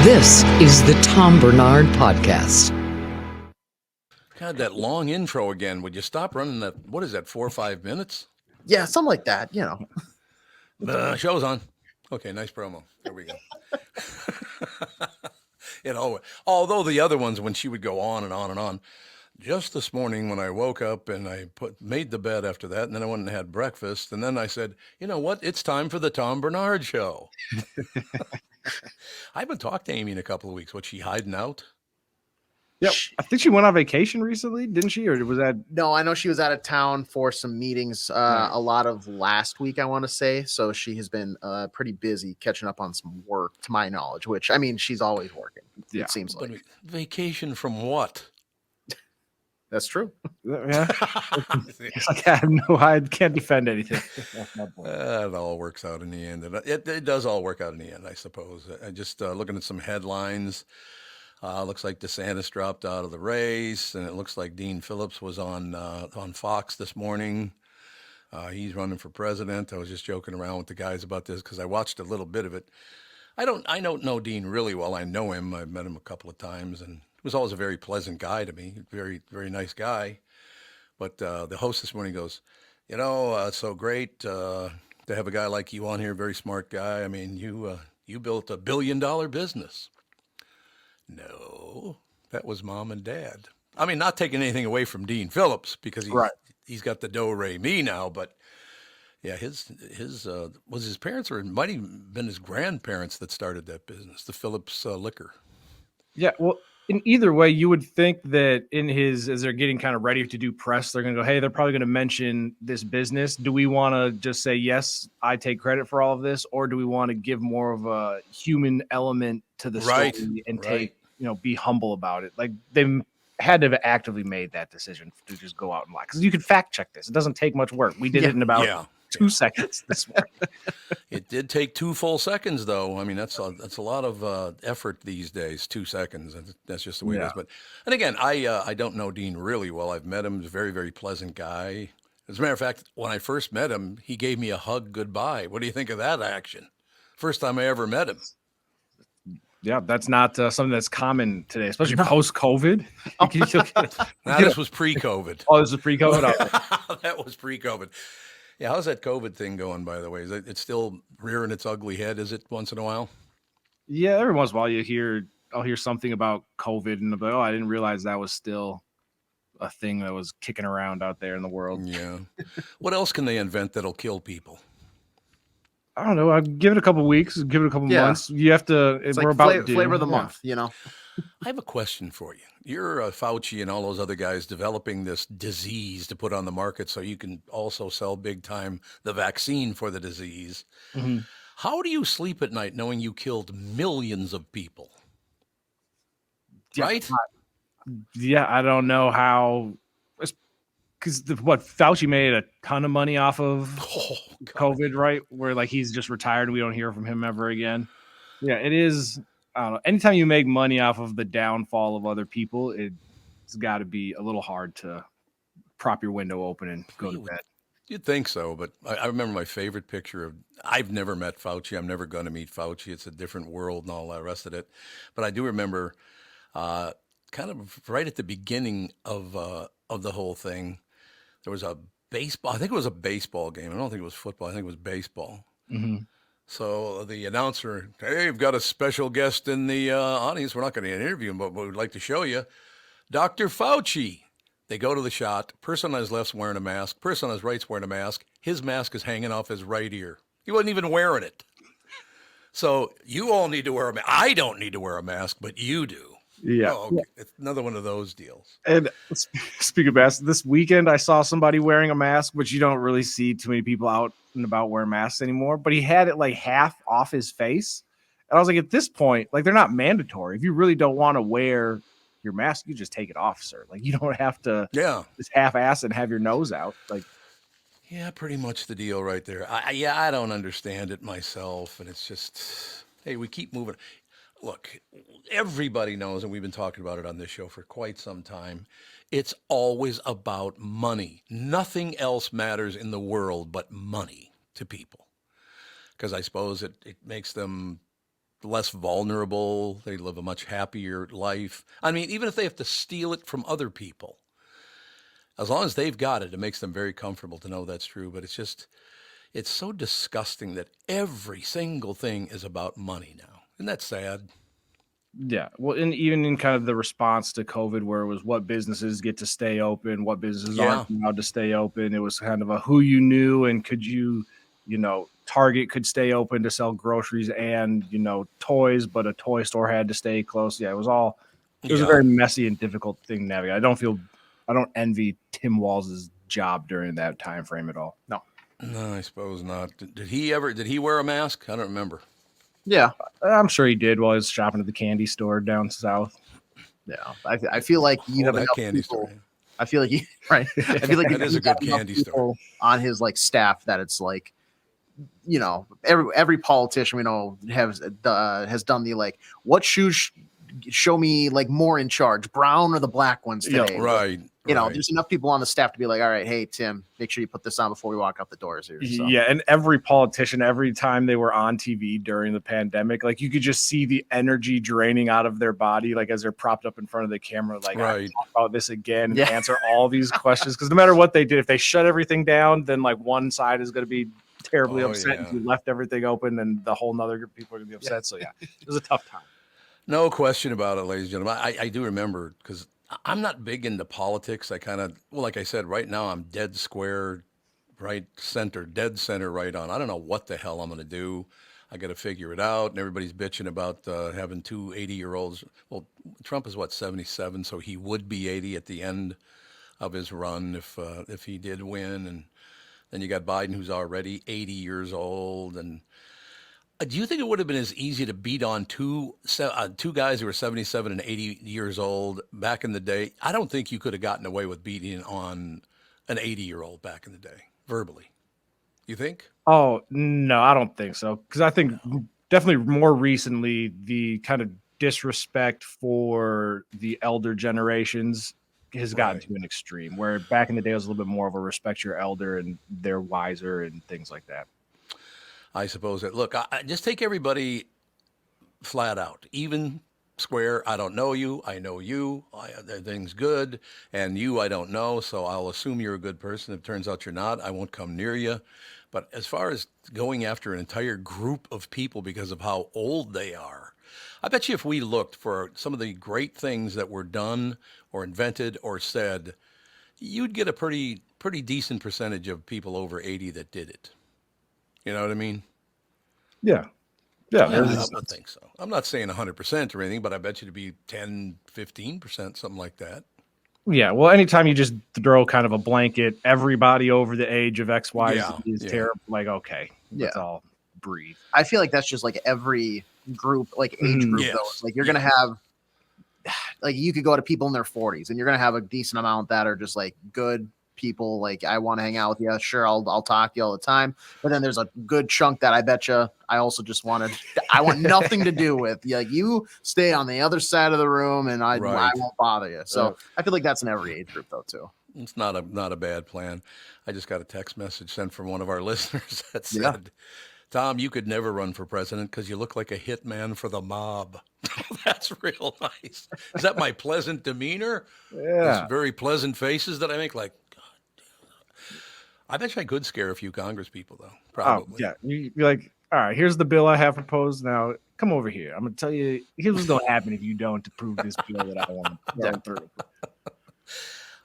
This is the Tom Barnard Podcast. God, that long intro again. Would you stop running that? What is that, 4 or 5 minutes? Yeah, something like that, you know. Show's on. Okay, nice promo. There we go. Although the other ones, when she would go on and on and on, just this morning when I woke up and I made the bed after that, and then I went and had breakfast, and then I said, you know what? It's time for the Tom Barnard Show. I haven't talked to Amy in a couple of weeks. What's she hiding out? Yeah, I think she went on vacation recently, didn't she? Or was that? No, I know she was out of town for some meetings a lot of last week, I want to say. So she has been pretty busy catching up on some work, to my knowledge, which, I mean, she's always working, it seems like. But vacation from what? That's true. Yeah. It's like I can't defend anything. It all works out in the end. It does all work out in the end, I suppose. I just looking at some headlines. Looks like DeSantis dropped out of the race, and it looks like Dean Phillips was on Fox this morning. He's running for president. I was just joking around with the guys about this because I watched a little bit of it. I don't know Dean really well. I know him. I've met him a couple of times, and he was always a very pleasant guy to me. Very, very nice guy. But the host this morning goes, it's so great to have a guy like you on here. Very smart guy. I mean, you built $1 billion business. No, that was mom and dad. I mean, not taking anything away from Dean Phillips because he's got the do-re-mi now, but yeah, his was his parents, or it might have been his grandparents that started that business, the Phillips liquor. Yeah, well, in either way, you would think that as they're getting kind of ready to do press, they're going to go, hey, they're probably going to mention this business. Do we want to just say, yes, I take credit for all of this, or do we want to give more of a human element to the story and take, be humble about it? Like they had to have actively made that decision to just go out and lie, because you can fact check this. It doesn't take much work. We did it in about 2 seconds this morning. It did take 2 full seconds, though. I mean, that's a lot of effort these days. 2 seconds. That's just the way it is. But and again, I don't know Dean really well. I've met him. He's a very, very pleasant guy. As a matter of fact, when I first met him, he gave me a hug goodbye. What do you think of that action? First time I ever met him. Yeah, that's not something that's common today, especially post-COVID. This was pre-COVID. Oh, this was pre-COVID? That was pre-COVID. Yeah, how's that COVID thing going, by the way? Is it still rearing its ugly head, is it, once in a while? Yeah, every once in a while I'll hear something about COVID, and I'll be like, I didn't realize that was still a thing that was kicking around out there in the world. Yeah. What else can they invent that'll kill people? I don't know. I'll give it a couple weeks, give it a couple months. You have to. It's we're like about flavor of the month, I have a question for you. You're Fauci and all those other guys developing this disease to put on the market so you can also sell big time the vaccine for the disease. Mm-hmm. How do you sleep at night knowing you killed millions of people? Right? Yeah, I don't know how. Because Fauci made a ton of money off of COVID, right? Where like he's just retired and we don't hear from him ever again. Yeah, it is. I don't know. Anytime you make money off of the downfall of other people, it's got to be a little hard to prop your window open and go to bed. You'd think so, but I remember my favorite picture of. I've never met Fauci. I'm never going to meet Fauci. It's a different world and all the rest of it. But I do remember, kind of right at the beginning of the whole thing. There was a baseball. I think it was a baseball game. I don't think it was football. I think it was baseball. Mm-hmm. So the announcer, hey, we've got a special guest in the audience. We're not going to interview him, but we'd like to show you Dr. Fauci. They go to the shot. Person on his left's wearing a mask. Person on his right's wearing a mask. His mask is hanging off his right ear. He wasn't even wearing it. So you all need to wear a mask. I don't need to wear a mask, but you do. Yeah. Oh, okay. It's another one of those deals. And speaking of masks, this weekend I saw somebody wearing a mask, which you don't really see too many people out and about wearing masks anymore, but he had it like half off his face. And I was like, at this point, like they're not mandatory. If you really don't want to wear your mask, you just take it off, sir. Like you don't have to just half-ass and have your nose out. Like, yeah, pretty much the deal right there. I don't understand it myself. And it's just, hey, we keep moving. Look, everybody knows, and we've been talking about it on this show for quite some time, it's always about money. Nothing else matters in the world but money to people. Because I suppose it makes them less vulnerable. They live a much happier life. I mean, even if they have to steal it from other people, as long as they've got it, it makes them very comfortable to know that's true. But it's so disgusting that every single thing is about money now. Isn't that sad? Yeah. Well, and even in kind of the response to COVID, where it was what businesses get to stay open, what businesses aren't allowed to stay open. It was kind of a who you knew and could you, Target could stay open to sell groceries and, toys, but a toy store had to stay closed. Yeah, it was a very messy and difficult thing to navigate. I don't envy Tim Walz's job during that time frame at all. No, I suppose not. Did he wear a mask? I don't remember. Yeah, I'm sure he did while he was shopping at the candy store down south. Yeah, I feel like you have enough candy people. Store. I feel like I feel like that is a good candy store on his staff that it's every politician we know has done the what shoes show me more in charge, brown or the black ones today. Yeah, right. There's enough people on the staff to be like, all right, hey Tim, make sure you put this on before we walk out the doors here. So. Yeah, and every politician, every time they were on TV during the pandemic, you could just see the energy draining out of their body, as they're propped up in front of the camera, I talk about this again and answer all these questions. Because no matter what they did, if they shut everything down, then one side is going to be terribly upset. If you left everything open, then the whole nother group of people are going to be upset. So yeah, it was a tough time. No question about it, ladies and gentlemen. I do remember, because I'm not big into politics. I kind of, like I said, right now I'm dead square, dead center right on. I don't know what the hell I'm going to do. I got to figure it out. And everybody's bitching about having two 80-year-olds. Well, Trump is 77, so he would be 80 at the end of his run if he did win. And then you got Biden, who's already 80 years old. And do you think it would have been as easy to beat on two guys who were 77 and 80 years old back in the day? I don't think you could have gotten away with beating on an 80-year-old back in the day, verbally. You think? Oh, no, I don't think so. Because I think definitely more recently, the kind of disrespect for the elder generations has gotten to an extreme, where back in the day it was a little bit more of a respect your elder and they're wiser and things like that. I suppose that. Look, I just take everybody flat out, even square. I don't know you. I know you. Everything's good. And you, I don't know. So I'll assume you're a good person. If it turns out you're not, I won't come near you. But as far as going after an entire group of people because of how old they are, I bet you if we looked for some of the great things that were done or invented or said, you'd get a pretty decent percentage of people over 80 that did it. You know what I mean? Yeah. I would think so. I'm not saying 100% or anything, but I bet you to be 10, 15%, something like that. Yeah. Well, anytime you just throw kind of a blanket, everybody over the age of X, Y, Z is terrible. Okay, let's all breathe. I feel like that's just every group, age group, though. You're going to have, you could go to people in their 40s and you're going to have a decent amount that are just good people. I want to hang out with you. Sure, I'll talk to you all the time. But then there's a good chunk that I bet you I also just I want nothing to do with. You stay on the other side of the room and I won't bother you. So I feel like that's in every age group though too. It's not a bad plan. I just got a text message sent from one of our listeners that said, Tom, you could never run for president because you look like a hitman for the mob. That's real nice. Is that my pleasant demeanor? Yeah. Those very pleasant faces that I make? I bet you I could scare a few Congress people, though. Probably. Oh, yeah. You'd be like, all right, here's the bill I have proposed. Now, come over here. I'm going to tell you, here's what's going to happen if you don't approve this bill that I want to go through.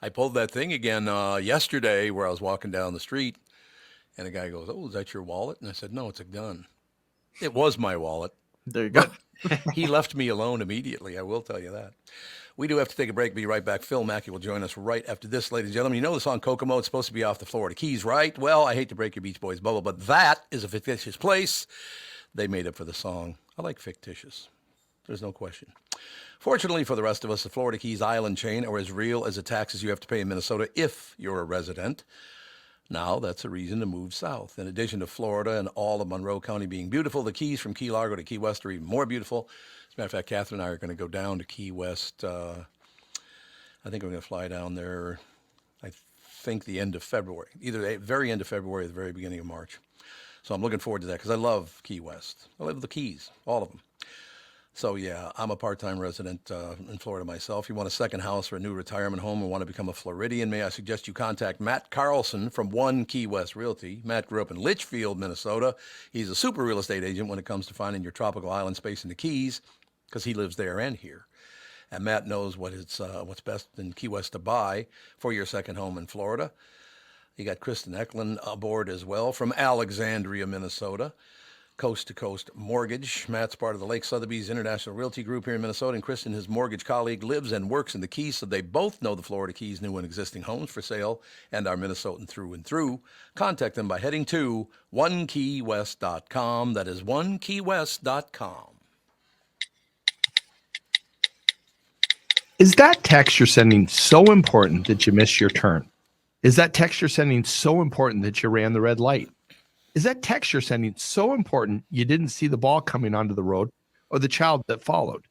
I pulled that thing again yesterday where I was walking down the street, and a guy goes, "Oh, is that your wallet?" And I said, "No, it's a gun." It was my wallet. There you go. He left me alone immediately. I will tell you that. We do have to take a break. Be right back. Phil Mackey will join us right after this, ladies and gentlemen. You know the song Kokomo. It's supposed to be off the Florida Keys, right? Well, I hate to break your Beach Boys bubble, but that is a fictitious place. They made it for the song. I like fictitious. There's no question. Fortunately for the rest of us, the Florida Keys island chain are as real as the taxes you have to pay in Minnesota if you're a resident. Now, that's a reason to move south. In addition to Florida and all of Monroe County being beautiful, the Keys from Key Largo to Key West are even more beautiful. As a matter of fact, Catherine and I are going to go down to Key West. I think we're going to fly down there, I think, the end of February. Either the very end of February or the very beginning of March. So I'm looking forward to that because I love Key West. I love the Keys, all of them. So, yeah, I'm a part-time resident in Florida myself. You want a second house or a new retirement home and want to become a Floridian, may I suggest you contact Matt Carlson from One Key West Realty. Matt grew up in Litchfield, Minnesota. He's a super real estate agent when it comes to finding your tropical island space in the Keys because he lives there and here. And Matt knows what's best in Key West to buy for your second home in Florida. You got Kristen Eklund aboard as well from Alexandria, Minnesota. Coast to Coast Mortgage. Matt's part of the Lake Sotheby's International Realty Group here in Minnesota, and Kristen, his mortgage colleague, lives and works in the Keys, so they both know the Florida Keys' new and existing homes for sale and are Minnesotan through and through. Contact them by heading to onekeywest.com. That is onekeywest.com. Is that text you're sending so important that you missed your turn? Is that text you're sending so important that you ran the red light? Is that text you're sending so important you didn't see the ball coming onto the road or the child that followed?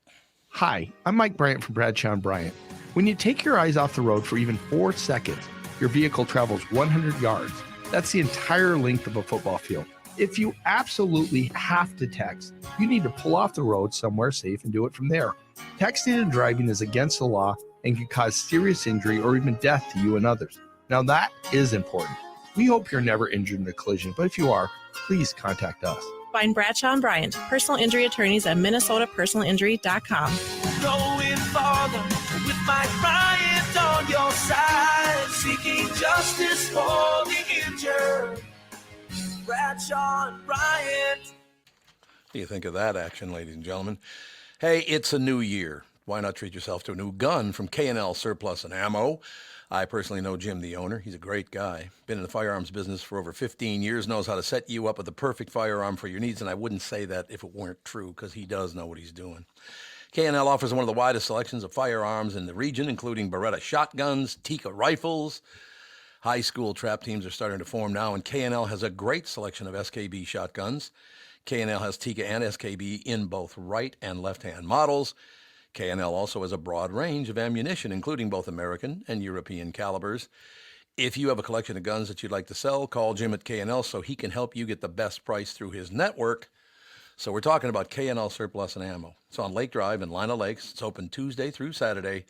Hi, I'm Mike Bryant from Bradshaw & Bryant. When you take your eyes off the road for even 4 seconds, your vehicle travels 100 yards. That's the entire length of a football field. If you absolutely have to text, you need to pull off the road somewhere safe and do it from there. Texting and driving is against the law and can cause serious injury or even death to you and others. Now that is important. We hope you're never injured in a collision, but if you are, please contact us. Find Bradshaw & Bryant, personal injury attorneys at minnesotapersonalinjury.com. Going farther with Mike Bryant on your side, seeking justice for the injured. Bradshaw & Bryant. What do you think of that action, ladies and gentlemen? Hey, it's a new year. Why not treat yourself to a new gun from K&L Surplus and Ammo? I personally know Jim, the owner. He's a great guy. Been in the firearms business for over 15 years, knows how to set you up with the perfect firearm for your needs, and I wouldn't say that if it weren't true, because he does know what he's doing. K&L offers one of the widest selections of firearms in the region, including Beretta shotguns, Tikka rifles. High school trap teams are starting to form now, and K&L has a great selection of SKB shotguns. K&L has Tikka and SKB in both right and left-hand models. K&L also has a broad range of ammunition, including both American and European calibers. If you have a collection of guns that you'd like to sell, call Jim at K&L so he can help you get the best price through his network. So we're talking about K&L Surplus and Ammo. It's on Lake Drive in Lina Lakes. It's open Tuesday through Saturday.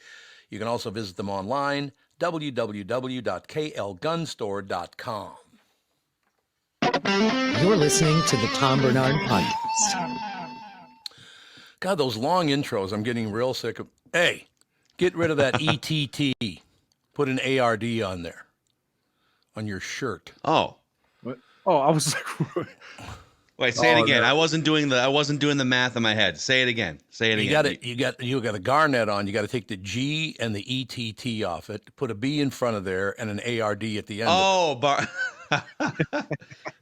You can also visit them online, www.klgunstore.com. You're listening to the Tom Barnard Podcast. God, those long intros, I'm getting real sick of. Hey, get rid of that ETT. Put an ARD on there, on your shirt. Oh. What? Oh, I was like, wait, say it again. No. I wasn't doing the math in my head. Say it again. Say it again. You got a Garnet on. You got to take the G and the ETT off it. Put a B in front of there and an ARD at the end. Oh,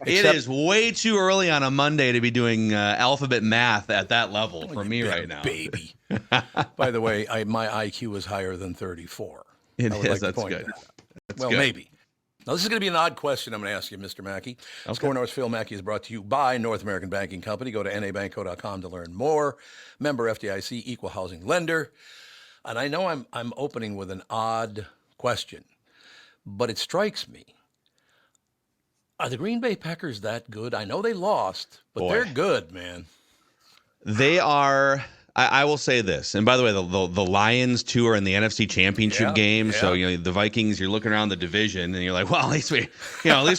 it is way too early on a Monday to be doing alphabet math at that level for me right now. Baby. By the way, my IQ is higher than 34. It is. That's good. Well, good. Maybe. Now, this is going to be an odd question I'm going to ask you, Mr. Mackey. Okay. SKOR North's Phil Mackey is brought to you by North American Banking Company. Go to nabanco.com to learn more. Member FDIC, equal housing lender. And I know I'm opening with an odd question, but it strikes me. Are the Green Bay Packers that good? I know they lost, but they're good, man. They are. I will say this, and by the way, the Lions too are in the NFC Championship game. Yeah. So the Vikings. You're looking around the division, and you're like, well, at least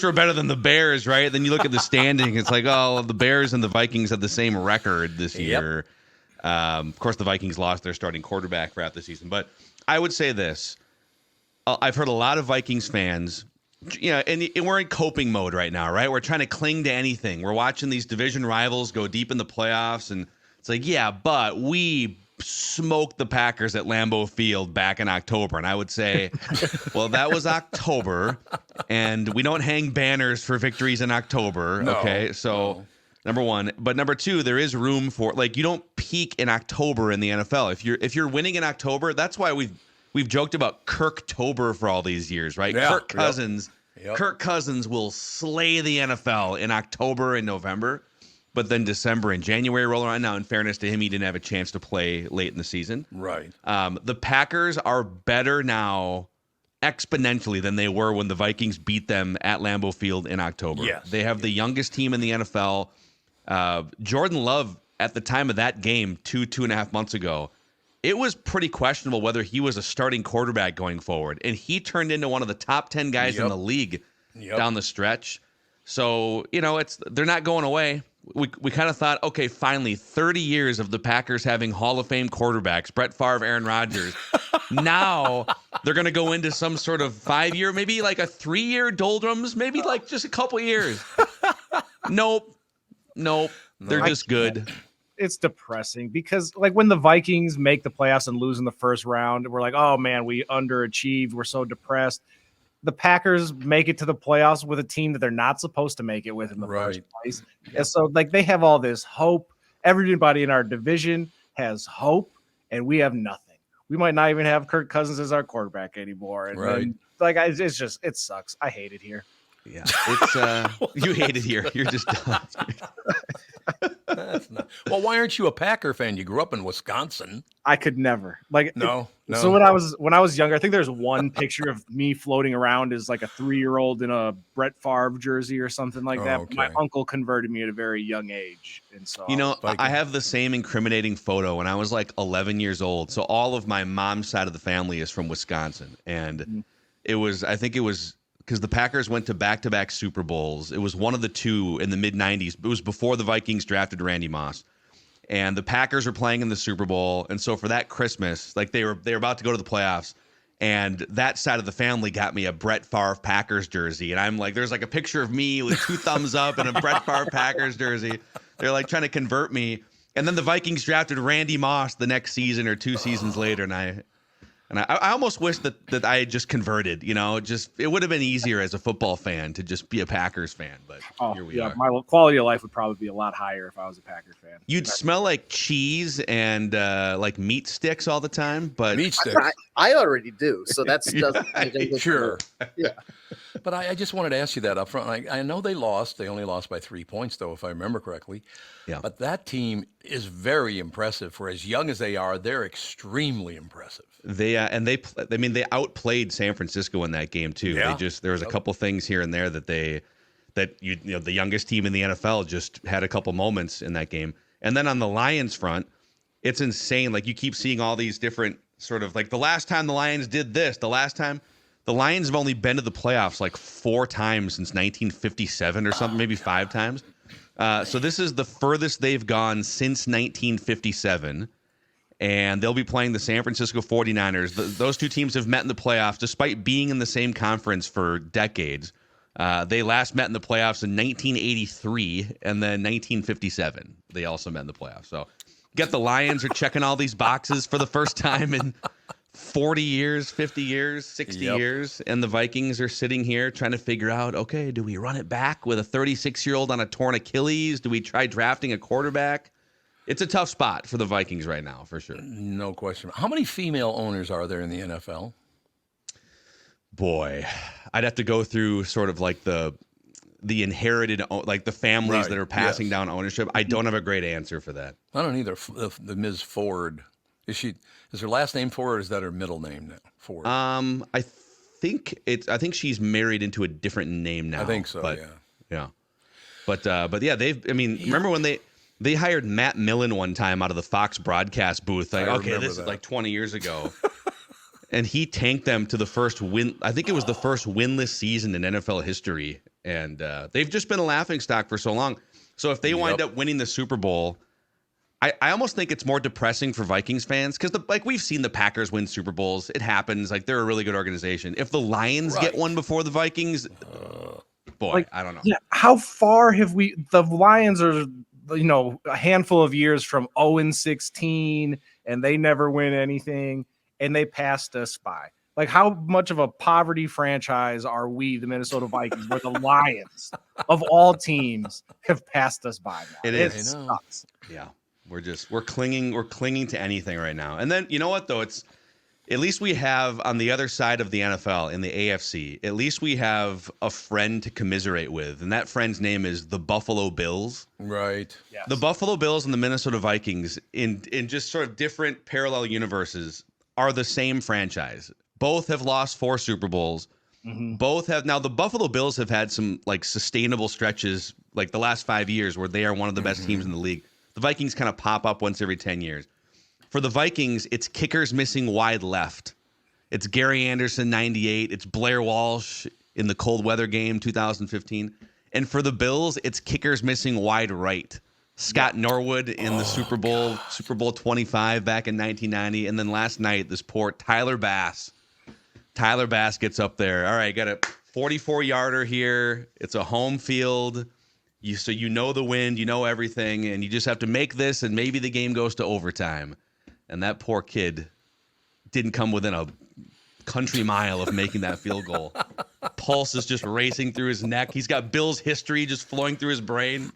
we're better than the Bears, right? Then you look at the standing, it's like, oh, the Bears and the Vikings have the same record this year. Of course, the Vikings lost their starting quarterback throughout the season, but I would say this: I've heard a lot of Vikings fans. And we're in coping mode right now, right? We're trying to cling to anything. We're watching these division rivals go deep in the playoffs, and it's like, yeah, but we smoked the Packers at Lambeau Field back in October. And I would say, well, that was October, and we don't hang banners for victories in October, okay? So, number one. But number two, there is room for, you don't peak in October in the NFL. If you're winning in October, that's why we've joked about Kirktober for all these years, right? Yeah, Kirk Cousins will slay the NFL in October and November, but then December and January roll around. Now, in fairness to him, he didn't have a chance to play late in the season. Right. The Packers are better now exponentially than they were when the Vikings beat them at Lambeau Field in October. Yes. They have the youngest team in the NFL. Jordan Love at the time of that game 2.5 months ago, it was pretty questionable whether he was a starting quarterback going forward. And he turned into one of the top 10 guys in the league down the stretch. So, they're not going away. We kind of thought, okay, finally, 30 years of the Packers having Hall of Fame quarterbacks, Brett Favre, Aaron Rodgers. Now they're going to go into some sort of 5-year, maybe like a 3-year doldrums, maybe like just a couple years. Nope. They're just good. It's depressing because like when the Vikings make the playoffs and lose in the first round, we're like, oh man, we underachieved. We're so depressed. The Packers make it to the playoffs with a team that they're not supposed to make it with in the first place. And so like they have all this hope. Everybody in our division has hope and we have nothing. We might not even have Kirk Cousins as our quarterback anymore. And then, it sucks. I hate it here. Yeah, it's you hate it here. You're just done. That's not. Well, why aren't you a Packer fan? You grew up in Wisconsin. I could never. No. So when I was younger, I think there's one picture of me floating around as like a 3-year-old in a Brett Favre jersey or something like that. Okay. My uncle converted me at a very young age, and so I have the same incriminating photo when I was like 11 years old. So all of my mom's side of the family is from Wisconsin, and I think it was because the Packers went to back-to-back Super Bowls. It was one of the two in the mid-'90s. It was before the Vikings drafted Randy Moss. And the Packers were playing in the Super Bowl. And so for that Christmas, like they were about to go to the playoffs. And that side of the family got me a Brett Favre Packers jersey. And I'm like, there's like a picture of me with 2 thumbs up and a Brett Favre Packers jersey. They're like trying to convert me. And then the Vikings drafted Randy Moss the next season or 2 seasons later. And I almost wish that I had just converted, it would have been easier as a football fan to just be a Packers fan. But here we are. My quality of life would probably be a lot higher if I was a Packers fan. You'd smell like cheese and like meat sticks all the time. But meat sticks. I already do. So that's sure. Yeah. But I just wanted to ask you that up front. I know they lost. They only lost by 3 points, though, if I remember correctly. Yeah. But that team is very impressive. For as young as they are, they're extremely impressive. They outplayed San Francisco in that game too. Yeah. There was a couple things here and there that the youngest team in the NFL just had a couple moments in that game. And then on the Lions front, it's insane. Like you keep seeing all these different sort of like the last time the Lions did this, the Lions have only been to the playoffs like 4 times since 1957 or something, maybe 5 times. So this is the furthest they've gone since 1957. And they'll be playing the San Francisco 49ers. Those 2 teams have met in the playoffs despite being in the same conference for decades. They last met in the playoffs in 1983 and then 1957. They also met in the playoffs. So get the Lions are checking all these boxes for the first time in 40 years, 50 years, 60 years. And the Vikings are sitting here trying to figure out, okay, do we run it back with a 36-year-old on a torn Achilles? Do we try drafting a quarterback? It's a tough spot for the Vikings right now, for sure. No question. How many female owners are there in the NFL? Boy, I'd have to go through sort of like the inherited, like the families that are passing down ownership. I don't have a great answer for that. I don't either. The Ms. Ford, is her last name Ford, or is that her middle name now? Ford. I think she's married into a different name now. I think so. Yeah. But yeah, remember when they hired Matt Millen one time out of the Fox broadcast booth. Like, okay, this is like 20 years ago. And he tanked them to the first win. I think it was the first winless season in NFL history. And they've just been a laughingstock for so long. So if they wind up winning the Super Bowl, I almost think it's more depressing for Vikings fans because we've seen the Packers win Super Bowls. It happens. Like they're a really good organization. If the Lions get one before the Vikings, I don't know. Yeah, how far have we? The Lions are a handful of years from 0-16 and they never win anything and they passed us by. Like how much of a poverty franchise are we, the Minnesota Vikings, where the Lions of all teams have passed us by now? It sucks. Yeah. We're clinging to anything right now. And then you know what though? It's at least we have on the other side of the NFL in the AFC, at least we have a friend to commiserate with. And that friend's name is the Buffalo Bills. Right. Yes. The Buffalo Bills and the Minnesota Vikings in just sort of different parallel universes are the same franchise. Both have lost 4 Super Bowls. Mm-hmm. Both have now the Buffalo Bills have had some like sustainable stretches like the last 5 years where they are one of the best teams in the league. The Vikings kind of pop up once every 10 years. For the Vikings, it's kickers missing wide left. It's Gary Anderson, 98. It's Blair Walsh in the cold weather game, 2015. And for the Bills, it's kickers missing wide right. Scott Norwood in the Super Bowl 25 back in 1990. And then last night, this poor Tyler Bass. Tyler Bass gets up there. All right, got a 44-yarder here. It's a home field. So you know the wind, you know everything, and you just have to make this, and maybe the game goes to overtime. And that poor kid didn't come within a country mile of making that field goal. Pulse is just racing through his neck. He's got Bills history just flowing through his brain.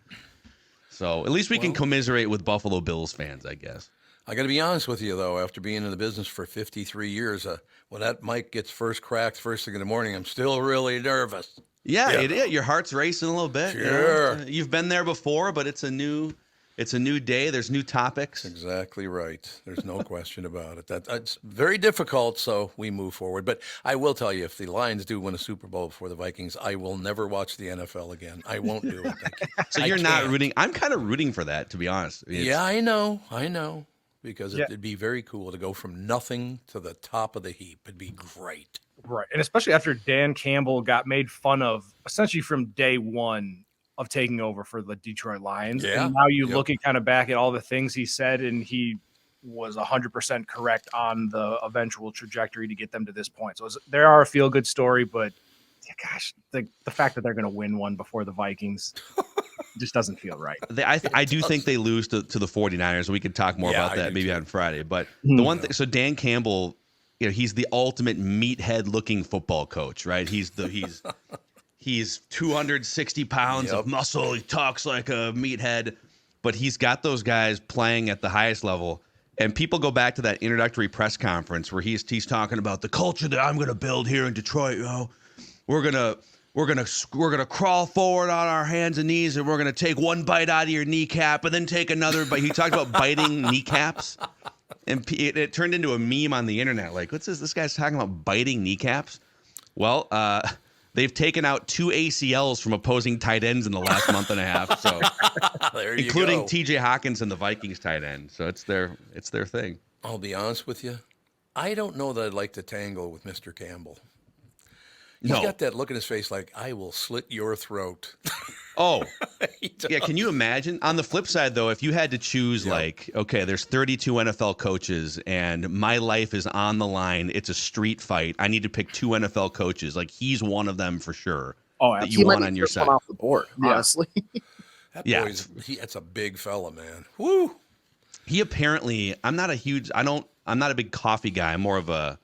So at least we can commiserate with Buffalo Bills fans, I guess. I got to be honest with you, though, after being in the business for 53 years, when that mic gets first cracked first thing in the morning, I'm still really nervous. Yeah, it is. Your heart's racing a little bit. Sure. You know? You've been there before, but it's a new day. There's new topics. Exactly right. There's no question about it. That's very difficult, so we move forward. But I will tell you, if the Lions do win a Super Bowl before the Vikings, I will never watch the NFL again. I won't do it. So you're not rooting. I'm kind of rooting for that, to be honest. Yeah, I know. Because it'd be very cool to go from nothing to the top of the heap. It'd be great. Right. And especially after Dan Campbell got made fun of essentially from day one of taking over for the Detroit Lions. Yeah. And now you look at kind of back at all the things he said, and he was 100% correct on the eventual trajectory to get them to this point. So they are a feel-good story, but gosh, the fact that they're going to win one before the Vikings just doesn't feel right. I do think they lose to the 49ers. We could talk more about that maybe on Friday. But the one thing, so Dan Campbell, he's the ultimate meathead looking football coach, right? He's 260 pounds of muscle. He talks like a meathead, but he's got those guys playing at the highest level. And people go back to that introductory press conference where he's talking about the culture that I'm going to build here in Detroit. We're gonna crawl forward on our hands and knees, and we're gonna take one bite out of your kneecap, and then take another bite. He talked about biting kneecaps, and it turned into a meme on the internet. Like, what's this? This guy's talking about biting kneecaps. Well, they've taken out 2 ACLs from opposing tight ends in the last month and a half, so including TJ Hawkins and the Vikings tight end. So it's their thing. I'll be honest with you. I don't know that I'd like to tangle with Mr. Campbell. He's got that look in his face like, I will slit your throat. Oh, yeah. Can you imagine? On the flip side, though, if you had to choose, there's 32 NFL coaches and my life is on the line. It's a street fight. I need to pick 2 NFL coaches. Like, he's one of them for sure. Oh, that you want on your side. Off the board, honestly. That's a big fella, man. Woo. He apparently, I'm not a big coffee guy. I'm more of a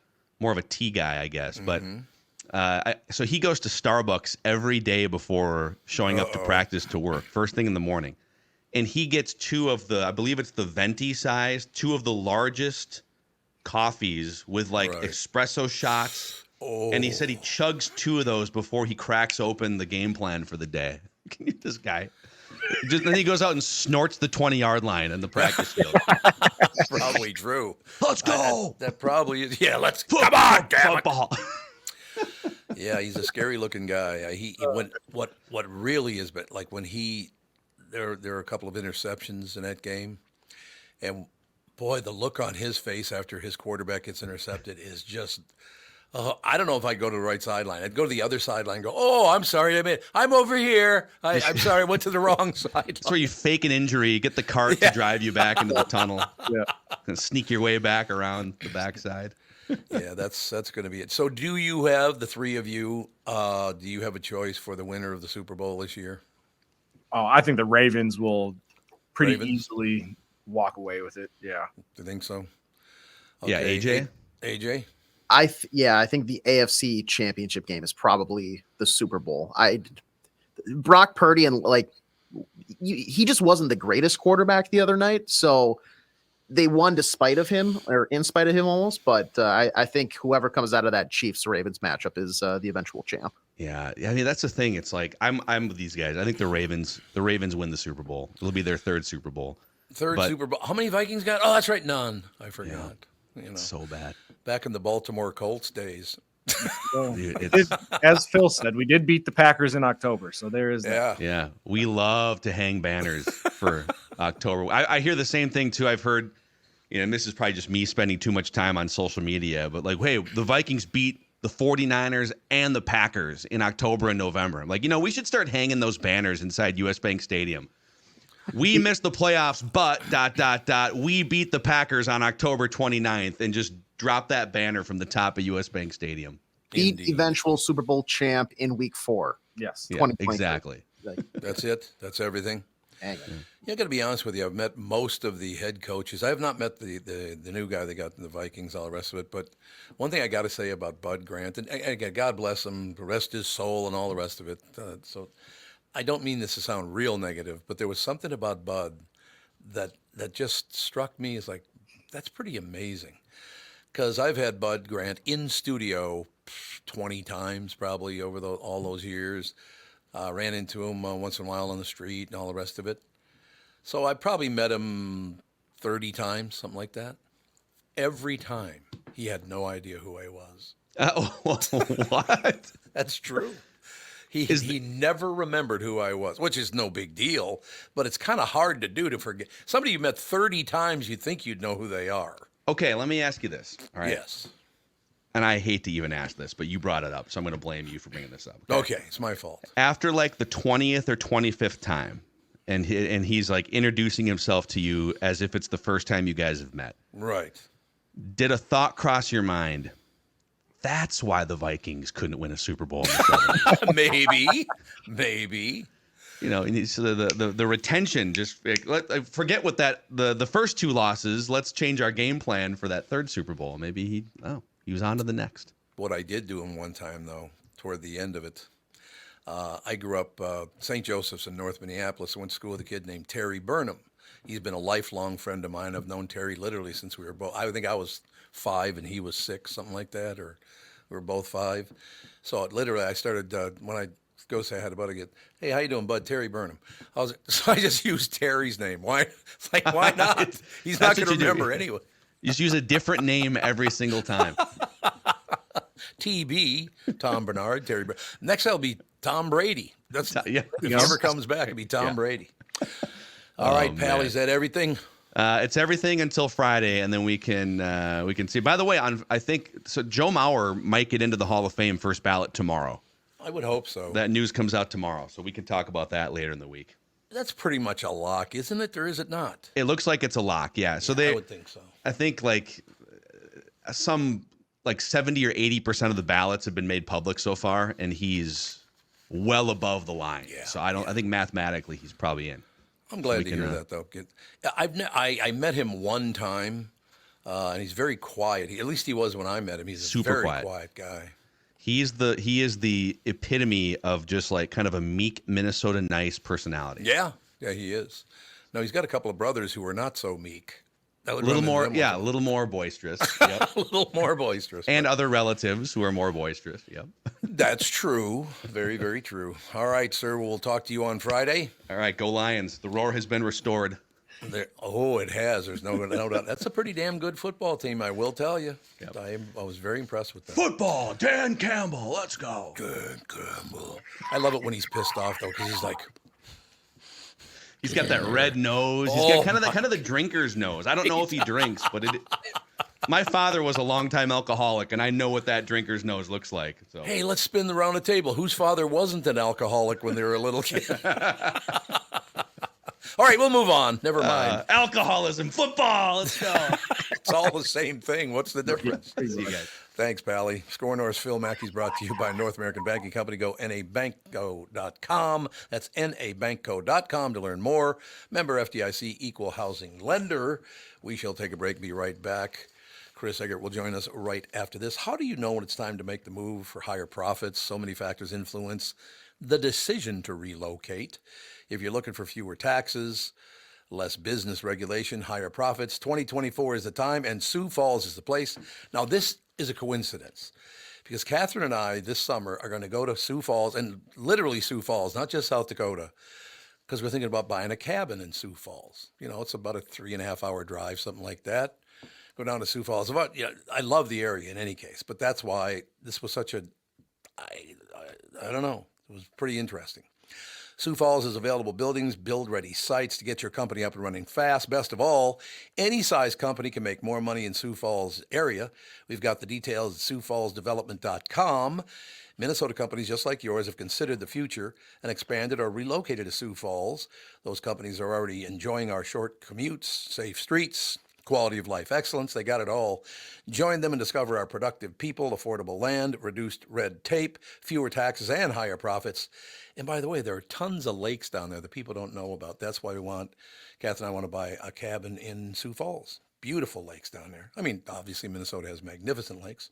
tea guy, I guess. But so he goes to Starbucks every day before showing up to practice to work, first thing in the morning. And he gets 2 of I believe it's the venti size, 2 of the largest coffees with espresso shots. Oh. And he said he chugs 2 of those before he cracks open the game plan for the day. Can you this guy? Then he goes out and snorts the 20-yard line in the practice field. That's probably true. Let's go. That probably is. Yeah, let's come on, damn football. Yeah, he's a scary looking guy. What really is, but like when there are a couple of interceptions in that game, and boy, the look on his face after his quarterback gets intercepted is just. I don't know if I'd go to the right sideline. I'd go to the other sideline and go, oh, I'm sorry. I'm over here. I'm sorry. I went to the wrong sideline. That's where you fake an injury, get the cart to drive you back into the tunnel, and sneak your way back around the backside. Yeah, that's going to be it. So do you have, the 3 of you, do you have a choice for the winner of the Super Bowl this year? Oh, I think the Ravens will pretty easily walk away with it. Yeah. Do you think so? Okay. Yeah, AJ? I think the AFC Championship game is probably the Super Bowl. Brock Purdy he just wasn't the greatest quarterback the other night, so they won despite of him, or in spite of him almost. But I think whoever comes out of that Chiefs-Ravens matchup is the eventual champ. Yeah, I mean that's the thing. It's like I'm with these guys. I think the Ravens win the Super Bowl. It'll be their 3rd Super Bowl. Super Bowl. How many Vikings got? Oh, that's right, none. I forgot. Yeah. So bad. Back in the Baltimore Colts days. Dude, as Phil said, we did beat the Packers in October, so there is that. Yeah, we love to hang banners for October. I hear the same thing too. I've heard, and this is probably just me spending too much time on social media, but like, hey, the Vikings beat the 49ers and the Packers in October and November. I'm like, we should start hanging those banners inside US Bank Stadium. We missed the playoffs, but ... we beat the Packers on October 29th, and just drop that banner from the top of US Bank Stadium. Beat Indeed. eventual Super Bowl champ in week 4. Yes. Yeah, exactly. That's it. That's everything. Dang. Yeah, I got to be honest with you. I've met most of the head coaches. I have not met the new guy they got in the Vikings, all the rest of it. But one thing I got to say about Bud Grant, and again, God bless him, rest his soul, and all the rest of it. So I don't mean this to sound real negative, but there was something about Bud that just struck me as like, that's pretty amazing. Because I've had Bud Grant in studio 20 times probably over all those years. Ran into him once in a while on the street and all the rest of it. So I probably met him 30 times, something like that. Every time, he had no idea who I was. What? That's true. He never remembered who I was, which is no big deal, but it's kind of hard to do, to forget. Somebody you met 30 times, you'd think you'd know who they are. Okay, let me ask you this. All right. Yes. And I hate to even ask this, but you brought it up, so I'm going to blame you for bringing this up. Okay, it's my fault. After like the 20th or 25th time, and he's like introducing himself to you as if it's the first time you guys have met. Right. Did a thought cross your mind? That's why the Vikings couldn't win a Super Bowl in the 70s. Maybe. So the retention, just forget what the first 2 losses. Let's change our game plan for that third Super Bowl. Maybe he was on to the next. What I did do him one time, though, toward the end of it, I grew up St. Joseph's in North Minneapolis. I went to school with a kid named Terry Burnham. He's been a lifelong friend of mine. I've known Terry literally since we were both, I think I was 5 and he was 6, something like that, or we were both 5. So literally I started, when I go say hi to Bud again, hey, how you doing, Bud? Terry Burnham. So I just used Terry's name. Why? It's like, why not? He's not going to remember anyway. You just use a different name every single time. TB, Tom Barnard, Terry. Next, that'll be Tom Brady. If he ever comes back, it'll be Tom Brady. All right, Pally, is that everything? It's everything until Friday, and then we can see. By the way, I think so. Joe Mauer might get into the Hall of Fame first ballot tomorrow. I would hope so. That news comes out tomorrow, so we can talk about that later in the week. That's pretty much a lock, isn't it, or is it not? It looks like it's a lock. Yeah. So I would think so. I think like some 70 or 80% of the ballots have been made public so far, and he's well above the line. Yeah, so I think mathematically he's probably in. I'm glad to hear that, though. I met him one time, and he's very quiet. At least he was when I met him. He's a very quiet guy. He is the epitome of just like kind of a meek Minnesota nice personality. Yeah, he is. No, he's got a couple of brothers who are not so meek. A little more boisterous. Yep. A little more boisterous. And other relatives who are more boisterous. Yep. That's true. Very, very true. All right, sir. We'll talk to you on Friday. All right, go Lions. The roar has been restored. It has. There's no doubt. That's a pretty damn good football team, I will tell you. Yep. I was very impressed with that. Football, Dan Campbell. Let's go. Dan Campbell. I love it when he's pissed off, though, because he's like... He's got that red nose. He's got kind of the drinker's nose. I don't know if he drinks, but my father was a longtime alcoholic, and I know what that drinker's nose looks like. So. Hey, let's spin around the table. Whose father wasn't an alcoholic when they were a little kid? All right, we'll move on. Never mind. Alcoholism, football. Let's go. It's all the same thing. What's the difference? See you guys. Thanks, Pally. SKOR North's Phil Mackey's brought to you by North American Banking Company. Go nabankco.com. That's nabankco.com to learn more. Member FDIC, equal housing lender. We shall take a break and be right back. Chris Egert will join us right after this. How do you know when it's time to make the move for higher profits? So many factors influence the decision to relocate. If you're looking for fewer taxes, less business regulation, higher profits, 2024 is the time, and Sioux Falls is the place. Now, this is a coincidence because Catherine and I this summer are going to go to Sioux Falls, and literally Sioux Falls, not just South Dakota, because we're thinking about buying a cabin in Sioux Falls. It's about a 3.5 hour drive, something like that. Go down to Sioux Falls. I love the area in any case, but that's why this was such I don't know. It was pretty interesting. Sioux Falls has available buildings, build-ready sites to get your company up and running fast. Best of all, any size company can make more money in Sioux Falls area. We've got the details at SiouxFallsDevelopment.com. Minnesota companies just like yours have considered the future and expanded or relocated to Sioux Falls. Those companies are already enjoying our short commutes, safe streets, quality of life excellence. They got it all. Join them and discover our productive people, affordable land, reduced red tape, fewer taxes, and higher profits. And by the way, there are tons of lakes down there that people don't know about. That's why Kath and I want to buy a cabin in Sioux Falls. Beautiful lakes down there. I mean, obviously Minnesota has magnificent lakes.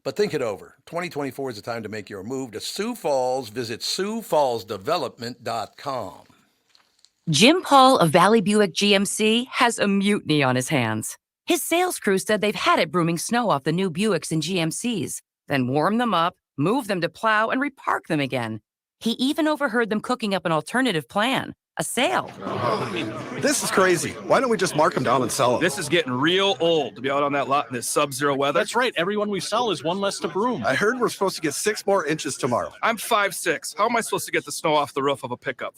But think it over. 2024 is the time to make your move to Sioux Falls. Visit SiouxFallsDevelopment.com. Jim Paul of Valley Buick GMC has a mutiny on his hands. His sales crew said they've had it brooming snow off the new Buicks and GMCs, then warm them up, move them to plow, and repark them again. He even overheard them cooking up an alternative plan, a sale. This is crazy. Why don't we just mark them down and sell them? This is getting real old to be out on that lot in this sub-zero weather. That's right. Everyone we sell is one less to broom. I heard we're supposed to get 6 more inches tomorrow. I'm 5'6". How am I supposed to get the snow off the roof of a pickup?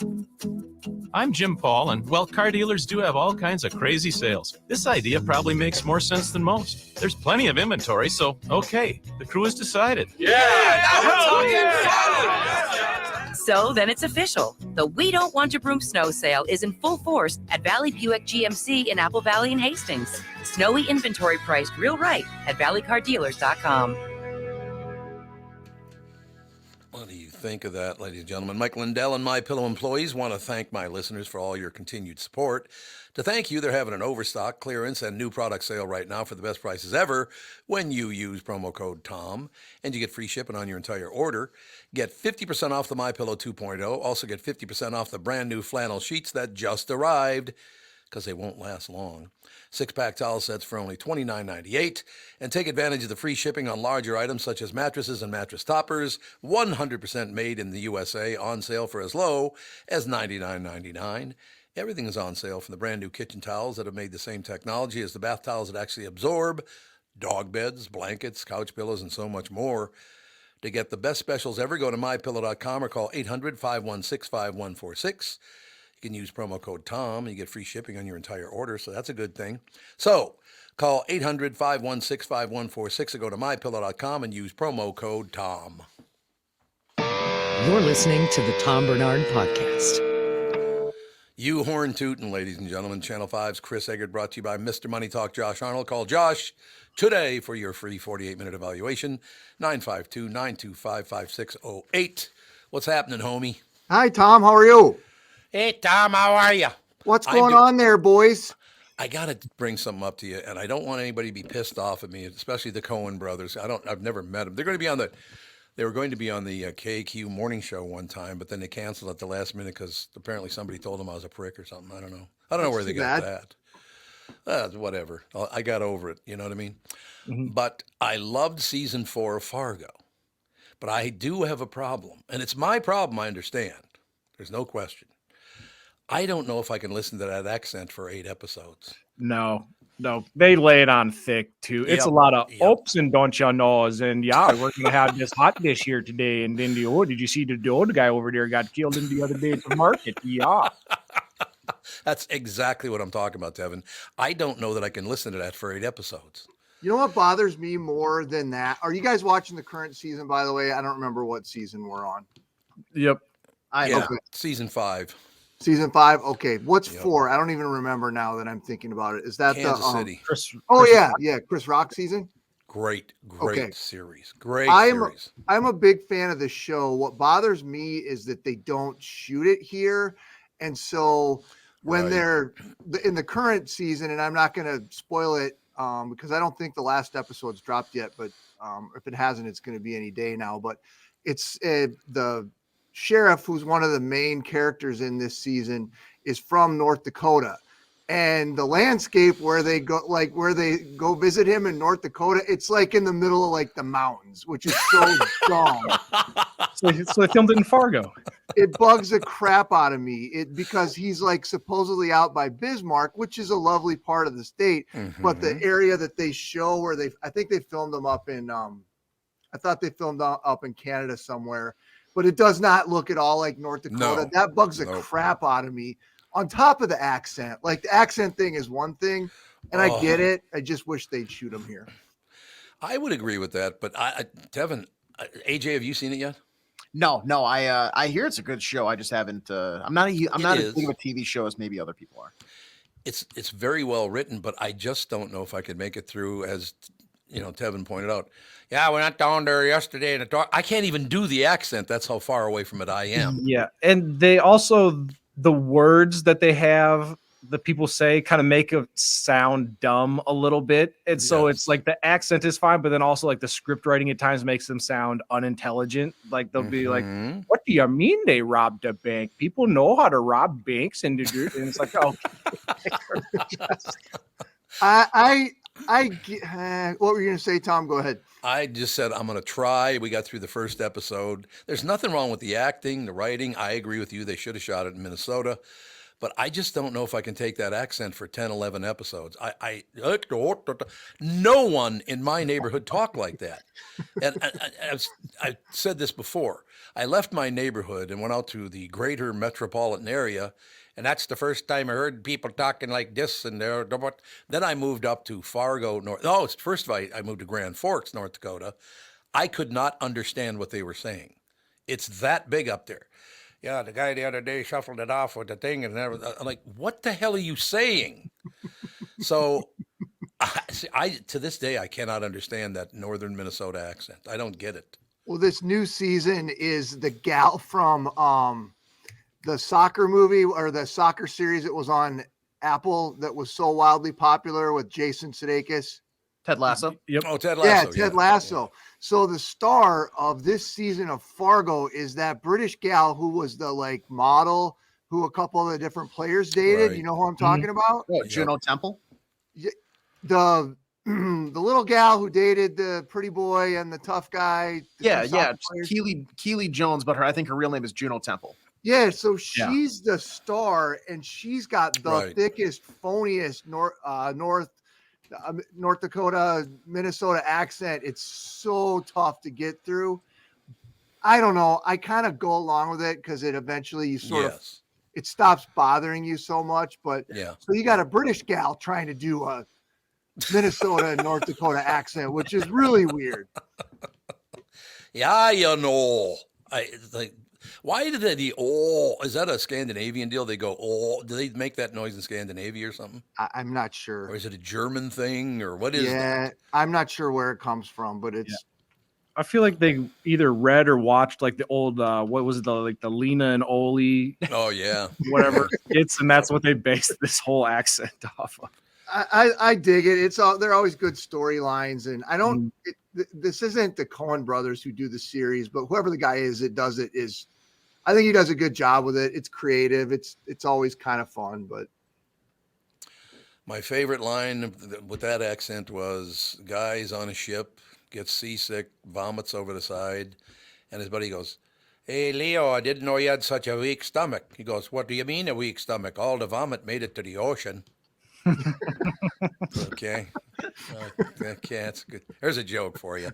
I'm Jim Paul, and well, car dealers do have all kinds of crazy sales. This idea probably makes more sense than most. There's plenty of inventory, so okay, the crew has decided. So then it's official. The We Don't Want to Broom snow sale is in full force at Valley Buick GMC in Apple Valley and Hastings. Snowy inventory priced real right at valleycardealers.com. What do you think of that, ladies and gentlemen? Mike Lindell and MyPillow employees want to thank my listeners for all your continued support. To thank you, they're having an overstock, clearance, and new product sale right now for the best prices ever when you use promo code TOM, and you get free shipping on your entire order. Get 50% off the MyPillow 2.0. Also get 50% off the brand new flannel sheets that just arrived, because they won't last long. 6-pack towel sets for only $29.98. And take advantage of the free shipping on larger items such as mattresses and mattress toppers, 100% made in the USA, on sale for as low as $99.99. Everything is on sale, from the brand new kitchen towels that have made the same technology as the bath towels that actually absorb, dog beds, blankets, couch pillows, and so much more. To get the best specials ever, go to mypillow.com or call 800-516-5146. You can use promo code TOM and you get free shipping on your entire order, so that's a good thing. So call 800-516-5146 or go to mypillow.com and use promo code TOM. You're listening to the Tom Barnard Podcast. You horn tootin', ladies and gentlemen. Channel 5's Chris Egert, brought to you by Mr. Money Talk Josh Arnold. Call Josh today for your free 48-minute evaluation, 952-925-5608. What's happening, homie? Hi, Tom. How are you? Hey, Tom. How are you? What's going on there, boys? I got to bring something up to you, and I don't want anybody to be pissed off at me, especially the Cohen brothers. I've never met them. They were going to be on the KQ morning show one time, but then they canceled at the last minute because apparently somebody told them I was a prick or something. I don't know. I don't know where they got that. Whatever. I got over it. You know what I mean? Mm-hmm. But I loved season 4 of Fargo. But I do have a problem. And it's my problem, I understand. There's no question. I don't know if I can listen to that accent for 8 episodes. No, they lay it on thick too. It's a lot of oops and don't you knows, and yeah, we're gonna have this hot dish here today. And then did you see the other guy over there got killed in the other day at the market? Yeah, that's exactly what I'm talking about, Devon. I don't know that I can listen to that for 8 episodes. You know what bothers me more than that? Are you guys watching the current season? By the way, I don't remember what season we're on. Yep, season 5. Season 5. Okay. What's 4? I don't even remember now that I'm thinking about it. Is that Kansas City? Chris Chris Rock season. Great series. Series. I'm a big fan of the show. What bothers me is that they don't shoot it here. And so when they're in the current season, and I'm not going to spoil it because I don't think the last episode's dropped yet, but if it hasn't, it's going to be any day now. But it's the sheriff, who's one of the main characters in this season, is from North Dakota, and the landscape where they go visit him in North Dakota, it's like in the middle of like the mountains, which is so dumb. So they filmed it in Fargo. It bugs the crap out of me because he's like supposedly out by Bismarck, which is a lovely part of the state, but the area that they show where I think they filmed them up in I thought they filmed up in Canada somewhere. but it does not look at all like North Dakota. No. That bugs the crap out of me. On top of the accent, like the accent thing is one thing, and I get it. I just wish they'd shoot them here. I would agree with that, but Devon, AJ, have you seen it yet? No. I hear it's a good show. I just haven't. I'm not as big of a TV show as maybe other people are. It's very well written, but I just don't know if I could make it through. As Tevin pointed out. Yeah, we went down there yesterday in the dark. I can't even do the accent. That's how far away from it I am. Yeah, and they also, the words that they have, the people say, kind of make it sound dumb a little bit. And so it's like the accent is fine, but then also like the script writing at times makes them sound unintelligent. Like they'll be like, "What do you mean they robbed a bank? People know how to rob banks." And it's like, oh, what were you going to say, Tom? Go ahead. I just said I'm going to try. We got through the first episode. There's nothing wrong with the acting, the writing. I agree with you. They should have shot it in Minnesota. But I just don't know if I can take that accent for 10, 11 episodes. No one in my neighborhood talked like that. And I said this before. I left my neighborhood and went out to the greater metropolitan area, and that's the first time I heard people talking like this. And then I moved up to Fargo, North. Oh, first of all, I moved to Grand Forks, North Dakota. I could not understand what they were saying. It's that big up there. Yeah, the guy the other day shuffled it off with the thing, and I'm like, what the hell are you saying? So, I to this day, I cannot understand that northern Minnesota accent. I don't get it. Well, this new season is the gal from the soccer movie or the soccer series that was on Apple that was so wildly popular with Jason Sudeikis. Ted Lasso. Yep. Oh, Ted Lasso. Yeah, Ted Lasso. Yeah. So the star of this season of Fargo is that British gal who was the model who a couple of the different players dated. Right. You know who I'm talking about? Oh, Juno Temple. The little gal who dated the pretty boy and the tough guy. Yeah. Keely Jones, but I think her real name is Juno Temple. Yeah, so she's the star, and she's got the thickest, phoniest North Dakota, Minnesota accent. It's so tough to get through. I don't know. I kind of go along with it because it eventually you sort of it stops bothering you so much. But so you got a British gal trying to do a Minnesota and North Dakota accent, which is really weird. Yeah, why did they is that a Scandinavian deal? They go, do they make that noise in Scandinavia or something? I'm not sure. Or is it a German thing or what is that? I'm not sure where it comes from, but it's. I feel like they either read or watched like the old, what was it, the Lena and Oli. Oh, yeah. Whatever. And that's what they based this whole accent off of. I dig it. They're always good storylines, and I don't. This isn't the Coen brothers who do the series, but whoever the guy is that does it is. I think he does a good job with it. It's creative. It's always kind of fun. But my favorite line with that accent was: "Guy's on a ship, gets seasick, vomits over the side, and his buddy goes." Hey, Leo, I didn't know you had such a weak stomach. He goes, what do you mean a weak stomach? All the vomit made it to the ocean. Okay, that's good. There's a joke for you.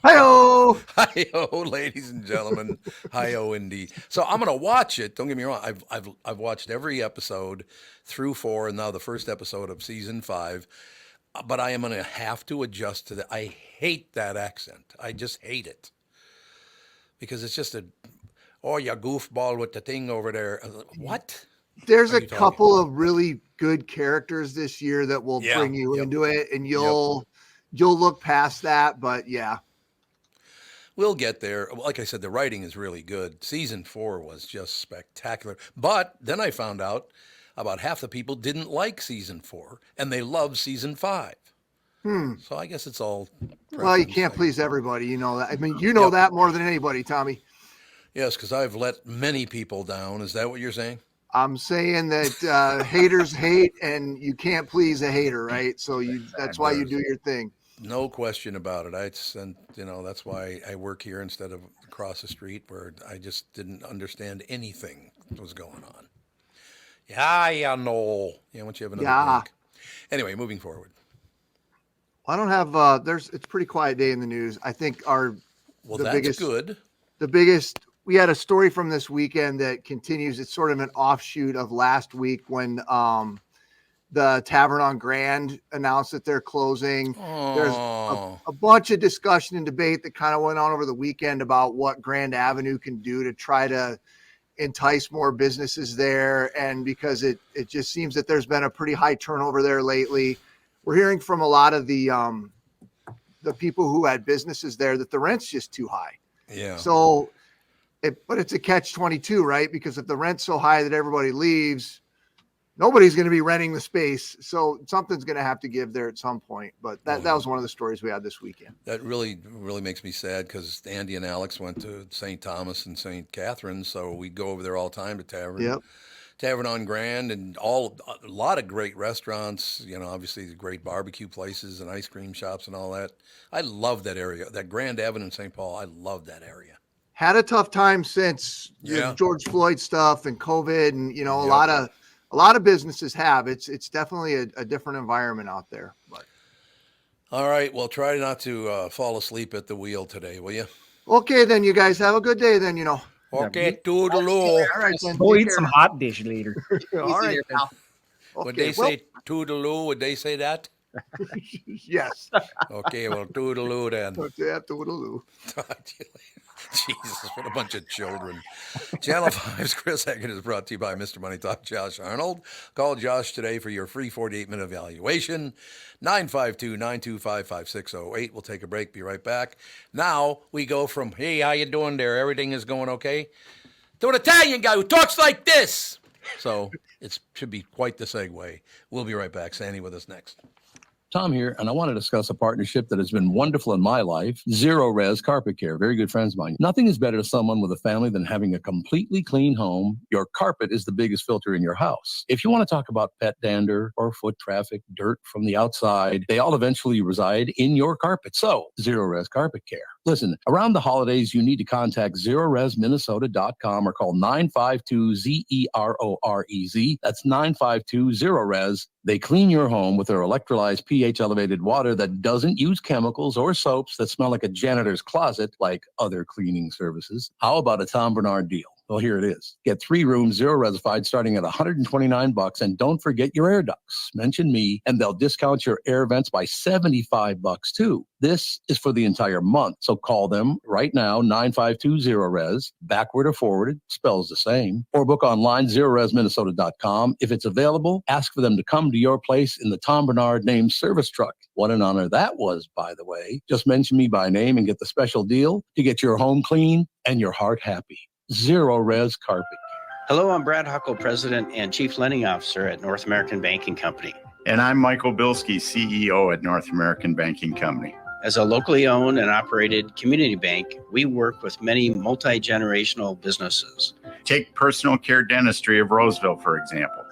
Hi-oh! Hi-oh, ladies and gentlemen. Hi-oh, indeed. So I'm going to watch it. Don't get me wrong. I've watched every episode through 4 and now the first episode of season 5. But I am going to have to adjust to that. I hate that accent. I just hate it. Because it's just you goofball with the thing over there. What? There's a couple of really good characters this year that will bring you into it, and you'll look past that. But we'll get there. Like I said, the writing is really good. Season 4 was just spectacular. But then I found out about half the people didn't like season 4, and they love season 5. So I guess it's all. Well, you can't please everybody. You know that. I mean, you know that more than anybody, Tommy. Yes, because I've let many people down. Is that what you're saying? I'm saying that haters hate, and you can't please a hater, right? So that's why you do your thing. No question about it. That's why I work here instead of across the street, where I just didn't understand anything that was going on. Once you have another drink. Anyway, moving forward. I don't have. It's a pretty quiet day in the news. I think that's biggest, good. we had a story from this weekend that continues. It's sort of an offshoot of last week when the Tavern on Grand announced that they're closing. There's a bunch of discussion and debate that kind of went on over the weekend about what Grand Avenue can do to try to entice more businesses there. And because it just seems that there's been a pretty high turnover there lately. We're hearing from a lot of the people who had businesses there that the rent's just too high. Yeah. So, but it's a catch-22, right? Because if the rent's so high that everybody leaves, nobody's going to be renting the space. So something's going to have to give there at some point. But that was one of the stories we had this weekend. That really makes me sad because Andy and Alex went to St. Thomas and St. Catherine. So we'd go over there all the time to Tavern. Yep. Tavern on Grand and a lot of great restaurants, obviously the great barbecue places and ice cream shops and all that. I love that area, that Grand Avenue in St. Paul. I love that area. Had a tough time since the George Floyd stuff and COVID and, a lot of businesses have. It's definitely a different environment out there. But. All right. Well, try not to fall asleep at the wheel today, will you? Okay, then you guys have a good day then, Okay, toodaloo. All right, then. Go eat some hot dish later. All right, pal. Okay, would they say toodaloo? Would they say that? Yes. Okay, well, toodaloo then. Yeah, toodaloo. Jesus, what a bunch of children. Channel 5's Chris Egert is brought to you by Mr. Money Talk Josh Arnold. Call Josh today for your free 48-minute evaluation. 952-925-5608. We'll take a break. Be right back. Now we go from, hey, how you doing there? Everything is going okay? To an Italian guy who talks like this. So it should be quite the segue. We'll be right back. Sandy with us next. Tom here, and I want to discuss a partnership that has been wonderful in my life, Zero Res Carpet Care. Very good friends of mine. Nothing is better to someone with a family than having a completely clean home. Your carpet is the biggest filter in your house. If you want to talk about pet dander or foot traffic, dirt from the outside, they all eventually reside in your carpet. So, Zero Res Carpet Care. Listen, around the holidays, you need to contact ZeroResMinnesota.com or call 952-ZEROREZ. That's 952-ZERO-RES. They clean your home with their electrolyzed pH-elevated water that doesn't use chemicals or soaps that smell like a janitor's closet like other cleaning services. How about a Tom Barnard deal? Well, here it is. Get 3 rooms, zero resified, starting at $129, and don't forget your air ducts. Mention me, and they'll discount your air vents by $75 too. This is for the entire month, so call them right now, 952-0-RES, backward or forwarded, spells the same, or book online, ZeroResMinnesota.com. If it's available, ask for them to come to your place in the Tom Barnard named service truck. What an honor that was, by the way. Just mention me by name and get the special deal to get your home clean and your heart happy. Zero Res Carpet. Hello, I'm Brad Huckle, President and Chief Lending Officer at North American Banking Company. And I'm Michael Bilski, CEO at North American Banking Company. As a locally owned and operated community bank, we work with many multi-generational businesses. Take Personal Care Dentistry of Roseville, for example.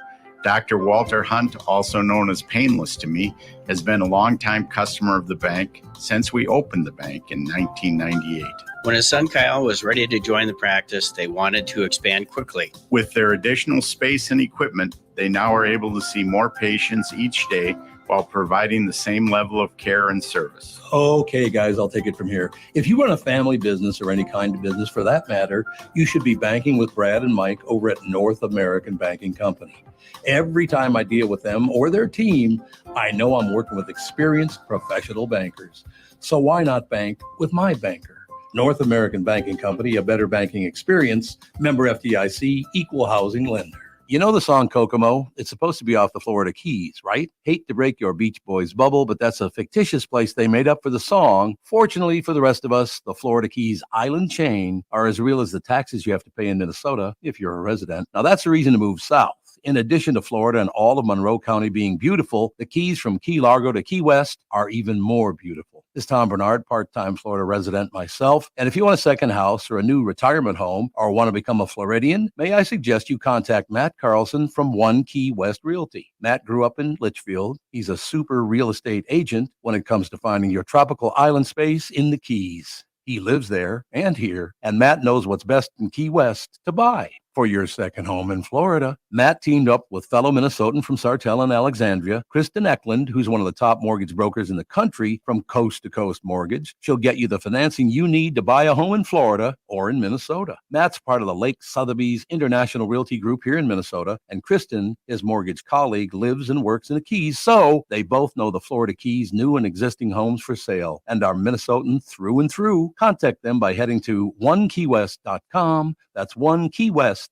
Dr. Walter Hunt, also known as Painless to me, has been a longtime customer of the bank since we opened the bank in 1998. When his son Kyle was ready to join the practice, they wanted to expand quickly. With their additional space and equipment, they now are able to see more patients each day while providing the same level of care and service. Okay, guys, I'll take it from here. If you run a family business or any kind of business for that matter, you should be banking with Brad and Mike over at North American Banking Company. Every time I deal with them or their team, I know I'm working with experienced professional bankers. So why not bank with my banker? North American Banking Company, a better banking experience, member FDIC, equal housing lender. You know the song Kokomo? It's supposed to be off the Florida Keys, right? Hate to break your Beach Boys bubble, but that's a fictitious place they made up for the song. Fortunately for the rest of us, the Florida Keys island chain are as real as the taxes you have to pay in Minnesota if you're a resident. Now that's the reason to move south. In addition to Florida and all of Monroe County being beautiful, the Keys from Key Largo to Key West are even more beautiful. This is Tom Barnard, part-time Florida resident myself. And if you want a second house or a new retirement home or want to become a Floridian, may I suggest you contact Matt Carlson from One Key West Realty. Matt grew up in Litchfield. He's a super real estate agent when it comes to finding your tropical island space in the Keys. He lives there and here, and Matt knows what's best in Key West to buy. for your second home in Florida. Matt teamed up with fellow Minnesotan from Sartell and Alexandria, Kristen Eklund, who's one of the top mortgage brokers in the country from Coast to Coast Mortgage. She'll get you the financing you need to buy a home in Florida or in Minnesota. Matt's part of the Lake Sotheby's International Realty Group here in Minnesota, and Kristen, his mortgage colleague, lives and works in the Keys, so they both know the Florida Keys' new and existing homes for sale and are Minnesotan through and through. Contact them by heading to onekeywest.com. That's onekeywest.com.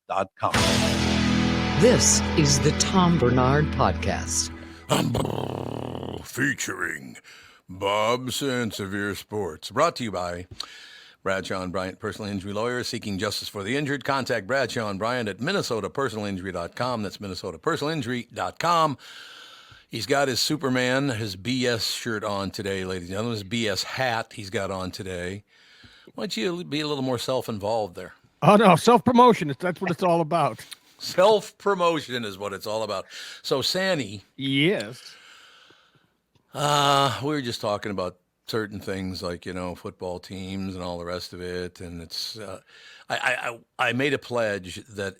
This is the Tom Barnard Podcast. Featuring Bob Sansevere Sports. Brought to you by Bradshaw and Bryant, personal injury lawyer seeking justice for the injured. Contact Bradshaw and Bryant at minnesotapersonalinjury.com. That's minnesotapersonalinjury.com. He's got his Superman, his BS shirt on today, ladies and gentlemen. His BS hat he's got on today. Why don't you be a little more self-involved there? Oh, no, self-promotion. That's what it's all about. Self-promotion is what it's all about. So, Sandy. Yes. We were just talking about certain things like, football teams and all the rest of it. And it's, I made a pledge that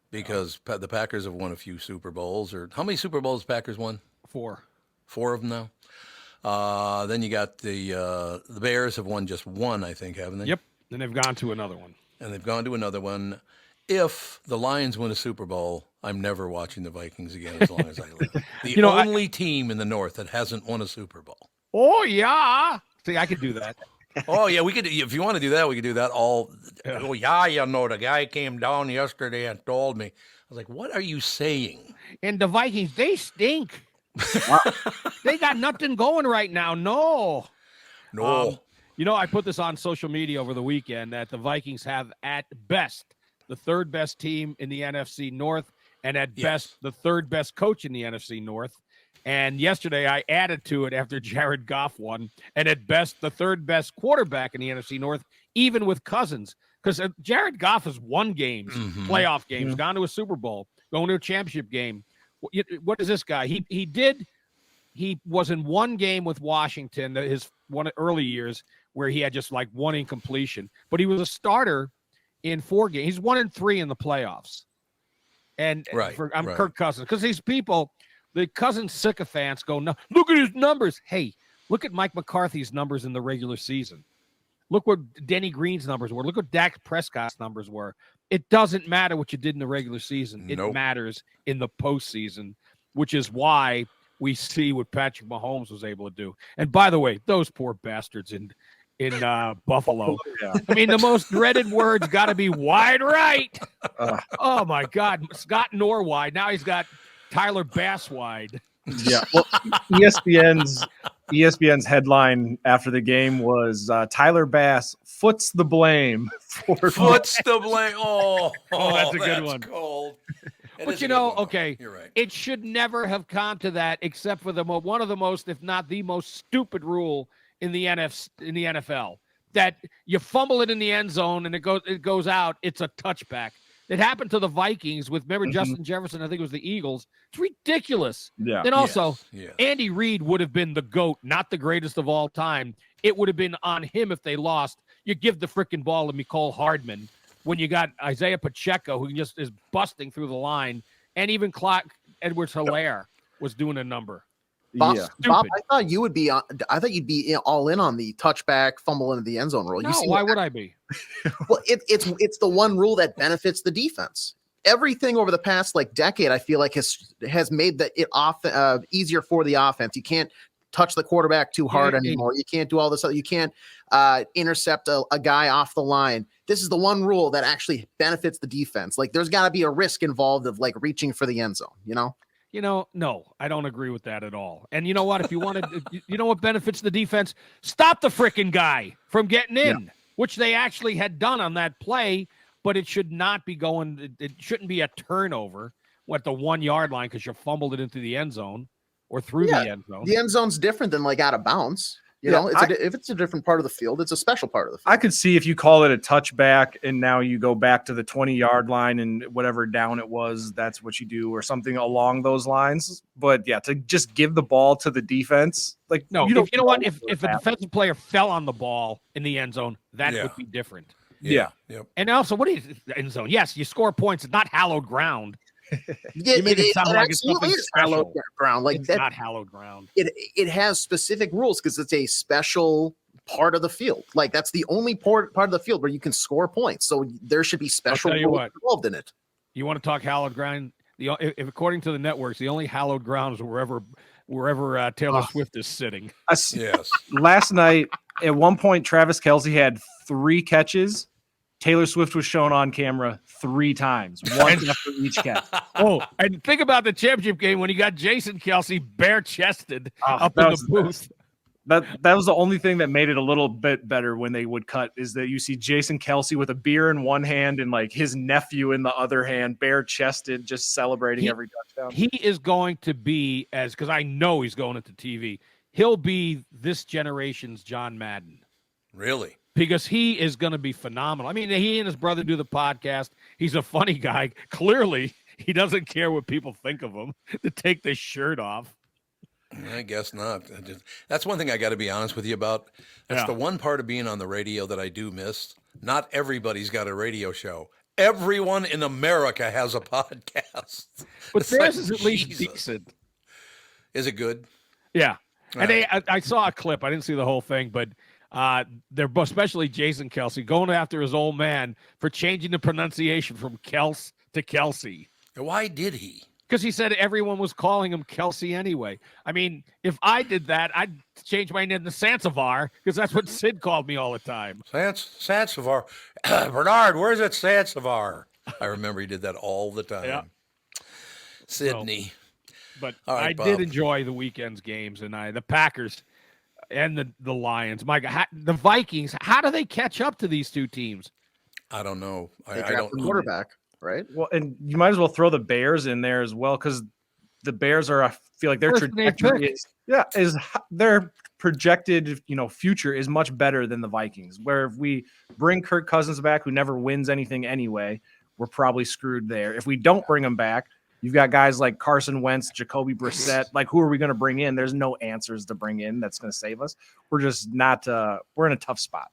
because the Packers have won a few Super Bowls, or how many Super Bowls Packers won? 4. 4 of them now. Then you got the Bears have won just one, I think, haven't they? Yep. And they've gone to another one. If the Lions win a Super Bowl, I'm never watching the Vikings again as long as I live. The only team in the North that hasn't won a Super Bowl. Oh, yeah. See, I could do that. Oh, yeah, we could. If you want to do that, we could do that all. Yeah. Oh, yeah, the guy came down yesterday and told me. I was like, what are you saying? And the Vikings, they stink. They got nothing going right now. No. I put this on social media over the weekend that the Vikings have at best the third best team in the NFC North and at best the third best coach in the NFC North. And yesterday I added to it after Jared Goff won, and at best the third best quarterback in the NFC North, even with Cousins. Because Jared Goff has won games, playoff games, gone to a Super Bowl, going to a championship game. What is this guy? He was in one game with Washington, his one early years, where he had just like one incompletion. But he was a starter in 4 games. He's 1-3 in the playoffs. And Kirk Cousins, because these people, the Cousins sycophants go, no, look at his numbers. Hey, look at Mike McCarthy's numbers in the regular season. Look what Denny Green's numbers were. Look what Dak Prescott's numbers were. It doesn't matter what you did in the regular season. It matters in the postseason, which is why we see what Patrick Mahomes was able to do. And by the way, those poor bastards in Buffalo. I mean, the most dreaded word's got to be wide right. Oh, my God. Scott Norwide. Now he's got Tyler Bass wide. Yeah. Well, ESPN's headline after the game was Tyler Bass foots the blame. Foots the blame. Oh, that's a good one. Cold. But okay, you're right. It should never have come to that, except for one of the most, if not the most stupid rule in the NFL, that you fumble it in the end zone and it goes out. It's a touchback. It happened to the Vikings with, remember, Justin Jefferson, I think it was the Eagles. It's ridiculous. Yeah. And also, Andy Reid would have been the GOAT, not the greatest of all time. It would have been on him if they lost. You give the freaking ball to Mecole Hardman when you got Isaiah Pacheco, who just is busting through the line, and even Clyde Edwards-Helaire was doing a number. Bob, I thought you'd be all in on the touchback fumble into the end zone rule. No, why would I be? Well, it's the one rule that benefits the defense. Everything over the past decade, I feel like has made it easier for the offense. You can't touch the quarterback too hard anymore. You can't do all this. You can't intercept a guy off the line. This is the one rule that actually benefits the defense. There's got to be a risk involved of reaching for the end zone. No, I don't agree with that at all. And you know what? If you wanted, you know what benefits the defense? Stop the freaking guy from getting in, which they actually had done on that play. But it should not be going. It shouldn't be a turnover at the 1 yard line because you fumbled it into the end zone or through the end zone. The end zone's different than out of bounds. If it's a different part of the field, it's a special part of the field. I could see if you call it a touchback and now you go back to the 20-yard line and whatever down it was, that's what you do or something along those lines. But to just give the ball to the defense, no, you know what? If a defensive player fell on the ball in the end zone, that would be different. Yeah. Yep. And also, what is end zone? Yes, you score points. It's not hallowed ground. Yeah, You made it sound like it's absolutely something is hallowed special. ground. Like It's that, not hallowed ground. it has specific rules because it's a special part of the field. Like that's the only part of the field where you can score points. So there should be special tell you rules what. involved in it. You want to talk hallowed ground? If according to the networks, the only hallowed ground is wherever Taylor Swift is sitting. Yes. Last night, at one point, Travis Kelce had 3 catches. Taylor Swift was shown on camera 3 times, once after each catch. Oh, and think about the championship game when you got Jason Kelce bare-chested up that in was the booth. That was the only thing that made it a little bit better when they would cut, is that you see Jason Kelce with a beer in one hand and like his nephew in the other hand, bare-chested, just celebrating every touchdown. He is going to be, because I know he's going into TV, he'll be this generation's John Madden. Really? Because he is going to be phenomenal. I mean, he and his brother do the podcast. He's a funny guy. Clearly, he doesn't care what people think of him to take this shirt off. I guess not. That's one thing I got to be honest with you about. That's the one part of being on the radio that I do miss. Not everybody's got a radio show. Everyone in America has a podcast. But It's theirs like, is at least Jesus. decent. Is it good? Yeah. All And right. I saw a clip. I didn't see the whole thing, but they're both, especially Jason Kelce, going after his old man for changing the pronunciation from Kels to Kelsey. Why did he? Because he said everyone was calling him Kelsey anyway. I mean, if I did that, I'd change my name to Sansevere because that's what Sid called me all the time. Sansevere. Bernard, where's it Sansevere? I remember he did that all the time. Yeah. Sydney. But All right, I Bob. did enjoy the weekend's games, and the Packers and the Lions. My God, the Vikings, how do they catch up to these two teams? I don't know. They I draft don't the know. quarterback, right? Well, and you might as well throw the Bears in there as well, because the Bears are, I feel like their First they trajectory pick. is their projected, future is much better than the Vikings. Where if we bring Kirk Cousins back, who never wins anything anyway, we're probably screwed there. If we don't bring him back, you've got guys like Carson Wentz, Jacoby Brissett. Like, who are we going to bring in? There's no answers to bring in that's going to save us. We're just not. We're in a tough spot.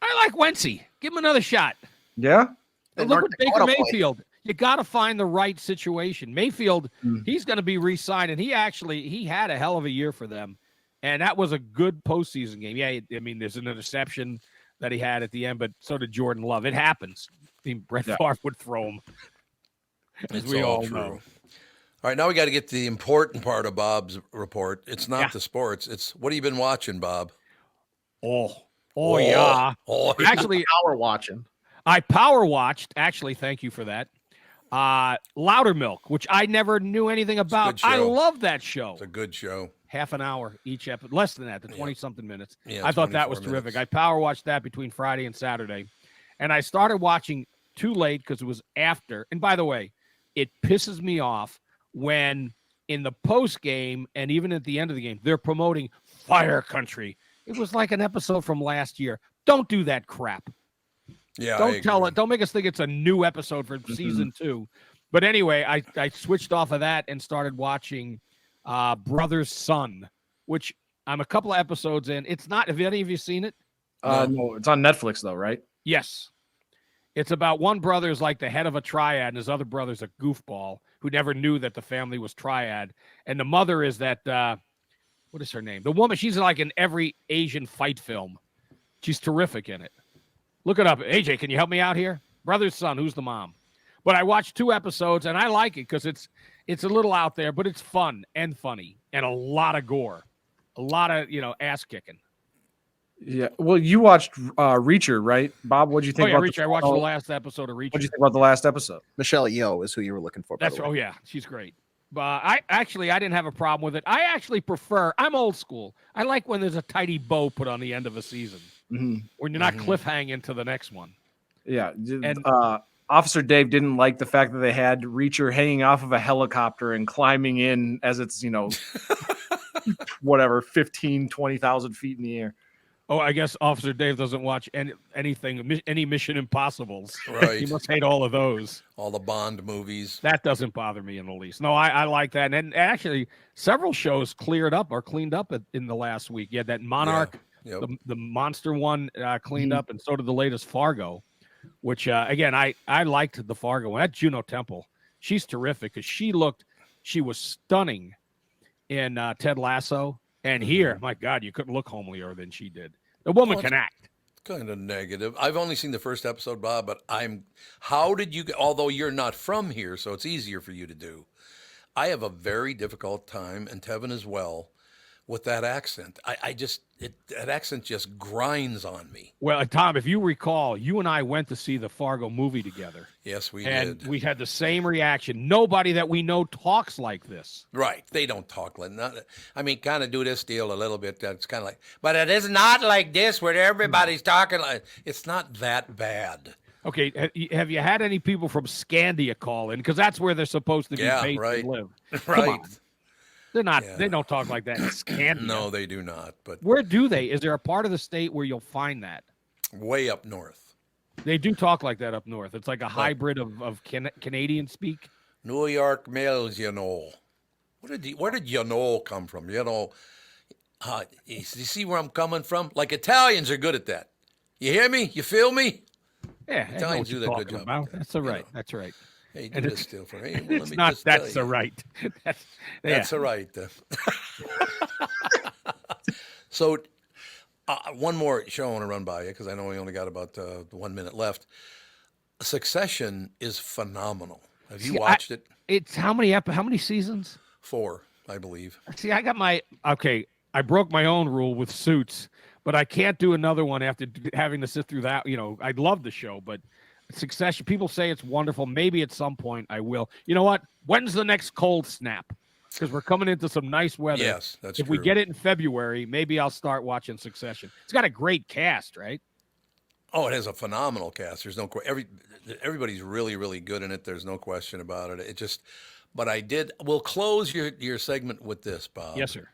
I like Wentzzy. Give him another shot. Yeah. And look at Baker Mayfield. You got to find the right situation. Mayfield, he's going to be re-signed, and he had a hell of a year for them, and that was a good postseason game. Yeah, I mean, there's an interception that he had at the end, but so did Jordan Love. It happens. I mean, Brett Favre would throw him, as It's we all true. know. All right, now we got to get to the important part of Bob's report. It's not the sports. It's what have you been watching, Bob? Oh yeah. Oh, Actually, power watching. I power watched. Actually, thank you for that. Loudermilk, which I never knew anything about. I love that show. It's a good show. Half an hour each episode, less than that, the 20-something minutes. Yeah, I thought that was 24 terrific. minutes. I power watched that between Friday and Saturday, and I started watching too late because it was after. And by the way, it pisses me off when in the post game and even at the end of the game, they're promoting Fire Country. It was like an episode from last year. Don't do that crap. Yeah, Don't tell it. Don't make us think it's a new episode for season 2. But anyway, I switched off of that and started watching Brother's Son, which I'm a couple of episodes in. It's not. Have any of you seen it? No, it's on Netflix though, right? Yes. It's about one brother is like the head of a triad, and his other brother's a goofball who never knew that the family was triad. And the mother is that what is her name? The woman. She's like in every Asian fight film. She's terrific in it. Look it up. AJ, can you help me out here? Brother's Son. Who's the mom? But I watched 2 episodes, and I like it because it's a little out there, but it's fun and funny and a lot of gore, a lot of ass kicking. Yeah. Well, you watched Reacher, right, Bob? What did you think about Reacher? I watched the last episode of Reacher. What did you think about the last episode? Michelle Yeoh is who you were looking for. That's yeah, she's great. But I didn't have a problem with it. I actually prefer. I'm old school. I like when there's a tidy bow put on the end of a season, when you're not cliffhanging to the next one. Yeah. And Officer Dave didn't like the fact that they had Reacher hanging off of a helicopter and climbing in as it's, whatever, 15, 20,000 feet in the air. Oh, I guess Officer Dave doesn't watch any Mission Impossibles. Right. He must hate all of those. All the Bond movies. That doesn't bother me in the least. No, I like that. And actually, several shows cleaned up in the last week. You had that Monarch The monster one cleaned up, and so did the latest Fargo, which again I liked the Fargo one. That Juno Temple, she's terrific because she was stunning in Ted Lasso, and here, my God, you couldn't look homelier than she did. The woman can act. Kind of negative. I've only seen the first episode, Bob, but how did you, although you're not from here, so it's easier for you to do. I have a very difficult time, and Tevin as well, with that accent. That accent just grinds on me. Well, Tom, if you recall, you and I went to see the Fargo movie together. Yes, we and did. We had the same reaction. Nobody that we know talks like this. Right. They don't talk like that. I mean, kind of do this deal a little bit. That's kind of like, but it is not like this where everybody's talking like, it's not that bad. Okay, have you had any people from Scandia call in? Because that's where they're supposed to be based and live. Right. They're not. Yeah. They don't talk like that in Scandia. No, they do not. But where do they? Is there a part of the state where you'll find that? Way up north. They do talk like that up north. It's like a hybrid of Canadian speak. New York Mills, Where did come from? You see where I'm coming from? Like Italians are good at that. You hear me? You feel me? Yeah, Italians do that good job. About. That's all right. That's right. Hey, do this still for me. Well, it's not. That's all right. That's all right. So, one more show I want to run by you because I know we only got about 1 minute left. Succession is phenomenal. Have you watched it? It's how many seasons? 4, I believe. See, I got I broke my own rule with Suits, but I can't do another one after having to sit through that. I love the show, but Succession, people say it's wonderful. Maybe at some point I will. You know what? When's the next cold snap? Because we're coming into some nice weather. Yes, that's true. If we get it in February, maybe I'll start watching Succession. It's got a great cast, right? Oh, it has a phenomenal cast. There's no everybody's really, really good in it. There's no question about it. We'll close your segment with this, Bob. Yes, sir.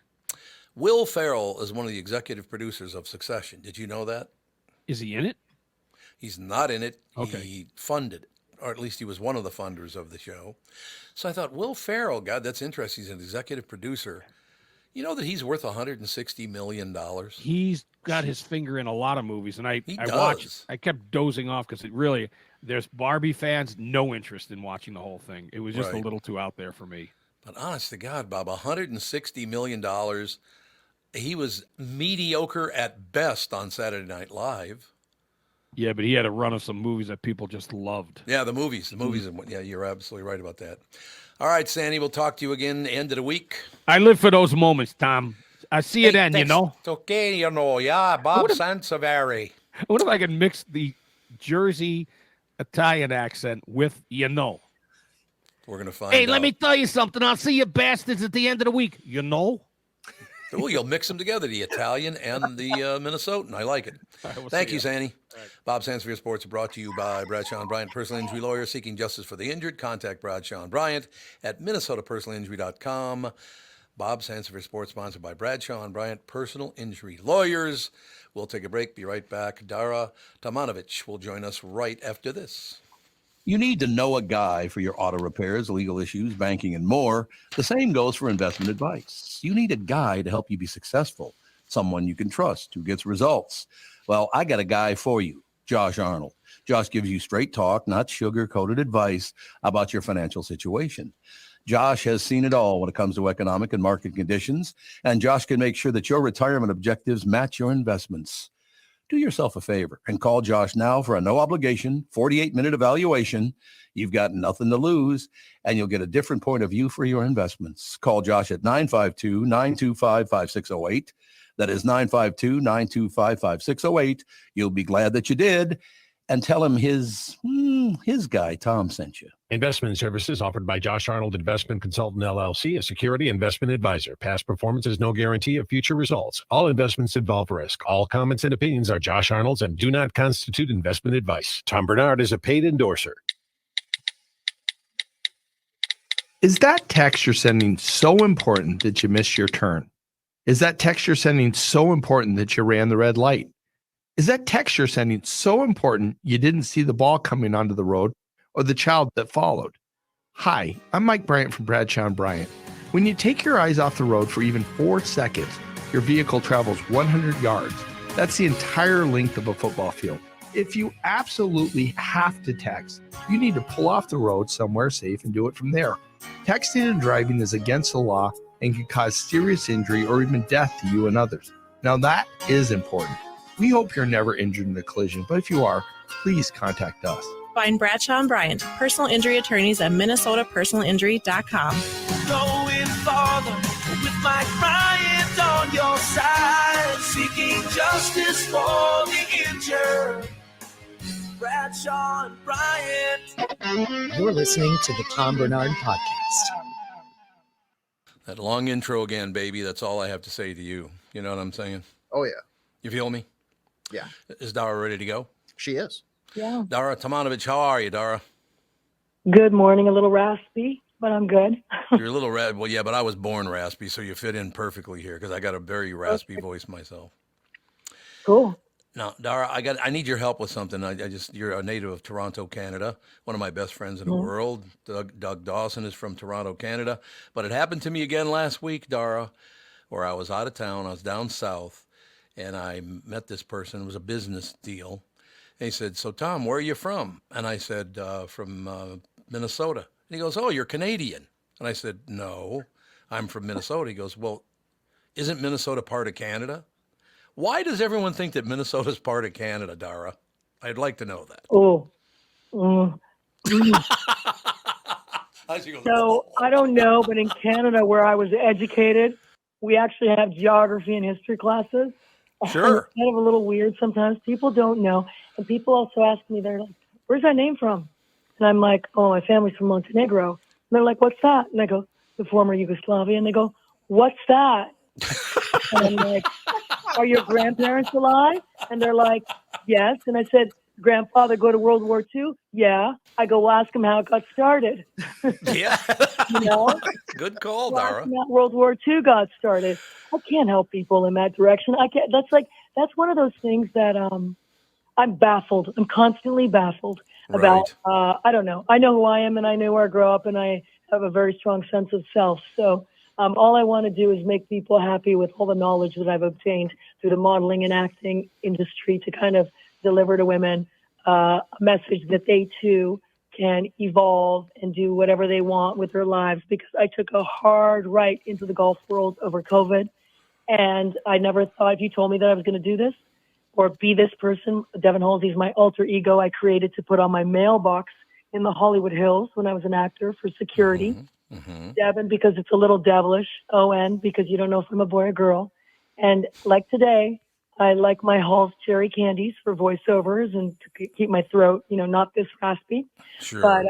Will Ferrell is one of the executive producers of Succession. Did you know that? Is he in it? He's not in it. Okay. He funded it, or at least he was one of the funders of the show. So I thought, Will Ferrell, God, that's interesting. He's an executive producer. You know that he's worth $160 million? He's got his finger in a lot of movies, and I watched. I kept dozing off because there's Barbie fans, no interest in watching the whole thing. It was just a little too out there for me. But honest to God, Bob, $160 million. He was mediocre at best on Saturday Night Live. Yeah, but he had a run of some movies that people just loved. Yeah, the movies. Yeah, you're absolutely right about that. All right, Sandy, we'll talk to you again the end of the week. I live for those moments, Tom. I see you then, It's okay, yeah, Bob Sansevere. What if I could mix the Jersey Italian accent with We're going to find Hey, out. let me tell you something. I'll see you bastards at the end of the week. Well, you'll mix them together, the Italian and the Minnesotan. I like it. Thank you, Sandy. Right. Bob Sansevere Sports brought to you by Bradshaw and Bryant, personal injury lawyer seeking justice for the injured. Contact Bradshaw and Bryant at minnesotapersonalinjury.com. Bob Sansevere Sports sponsored by Bradshaw and Bryant, personal injury lawyers. We'll take a break. Be right back. Dara Tomanovich will join us right after this. You need to know a guy for your auto repairs, legal issues, banking, and more. The same goes for investment advice. You need a guy to help you be successful, someone you can trust who gets results. Well, I got a guy for you, Josh Arnold. Josh gives you straight talk, not sugar-coated advice about your financial situation. Josh has seen it all when it comes to economic and market conditions, and Josh can make sure that your retirement objectives match your investments. Do yourself a favor and call Josh now for a no-obligation 48-minute evaluation. You've got nothing to lose, and you'll get a different point of view for your investments. Call Josh at 952-925-5608. That is 952-925-5608. You'll be glad that you did. And tell him his guy, Tom, sent you. Investment services offered by Josh Arnold Investment Consultant, LLC, a security investment advisor. Past performance is no guarantee of future results. All investments involve risk. All comments and opinions are Josh Arnold's and do not constitute investment advice. Tom Barnard is a paid endorser. Is that text you're sending so important that you missed your turn? Is that text you're sending so important that you ran the red light? Is that text you're sending so important you didn't see the ball coming onto the road or the child that followed? Hi, I'm Mike Bryant from Bradshaw and Bryant. When you take your eyes off the road for even 4 seconds, your vehicle travels 100 yards. That's the entire length of a football field. If you absolutely have to text, you need to pull off the road somewhere safe and do it from there. Texting and driving is against the law and can cause serious injury or even death to you and others. Now that is important. We hope you're never injured in the collision, but if you are, please contact us. Find Bradshaw and Bryant, personal injury attorneys at MinnesotaPersonalInjury.com. Going farther with Mike Bryant on your side, seeking justice for the injured. Bradshaw and Bryant. You're listening to the Tom Barnard Podcast. That long intro again, baby. That's all I have to say to you. You know what I'm saying? Oh, yeah. You feel me? Yeah. Is Dara ready to go? She is. Yeah. Dara Tomanovich, how are you, Dara? Good morning. A little raspy, but I'm good. You're a little raspy. Well, yeah, but I was born raspy, so you fit in perfectly here because I got a very raspy voice myself. Cool. Now, Dara, I need your help with something. You're a native of Toronto, Canada. One of my best friends in the world, Doug Dawson, is from Toronto, Canada. But it happened to me again last week, Dara, where I was out of town. I was down south, and I met this person. It was a business deal. And he said, "So, Tom, where are you from?" And I said, from Minnesota. And he goes, "Oh, you're Canadian." And I said, "No, I'm from Minnesota." He goes, "Well, isn't Minnesota part of Canada?" Why does everyone think that Minnesota's part of Canada, Dara? I'd like to know that. So I don't know, but in Canada, where I was educated, we actually have geography and history classes. Sure. It's kind of a little weird sometimes. People don't know. And people also ask me, they're like, "Where's that name from?" And I'm like, "Oh, my family's from Montenegro." And they're like, "What's that?" And I go, "The former Yugoslavia." And they go, "What's that?" And I'm like, "Are your grandparents alive?" And they're like, "Yes." And I said, "Grandfather go to World War II?" "Yeah." I go, "Well, ask him how it got started." Yeah. You know? Good call, Well, Dara. ask him how World War II got started. I can't help people in that direction. I can't. That's one of those things that I'm baffled. I'm constantly baffled about. I don't know. I know who I am, and I know where I grew up, and I have a very strong sense of self. So all I want to do is make people happy with all the knowledge that I've obtained through the modeling and acting industry to kind of deliver to women a message that they too can evolve and do whatever they want with their lives. Because I took a hard right into the golf world over COVID, and I never thought, if you told me that I was going to do this or be this person, Devon Halsey is my alter ego I created to put on my mailbox in the Hollywood Hills when I was an actor for security. Devon, because it's a little devilish. O-N, because you don't know if I'm a boy or girl. And like today, I like my Hall's cherry candies for voiceovers and to keep my throat, not this raspy. Sure. But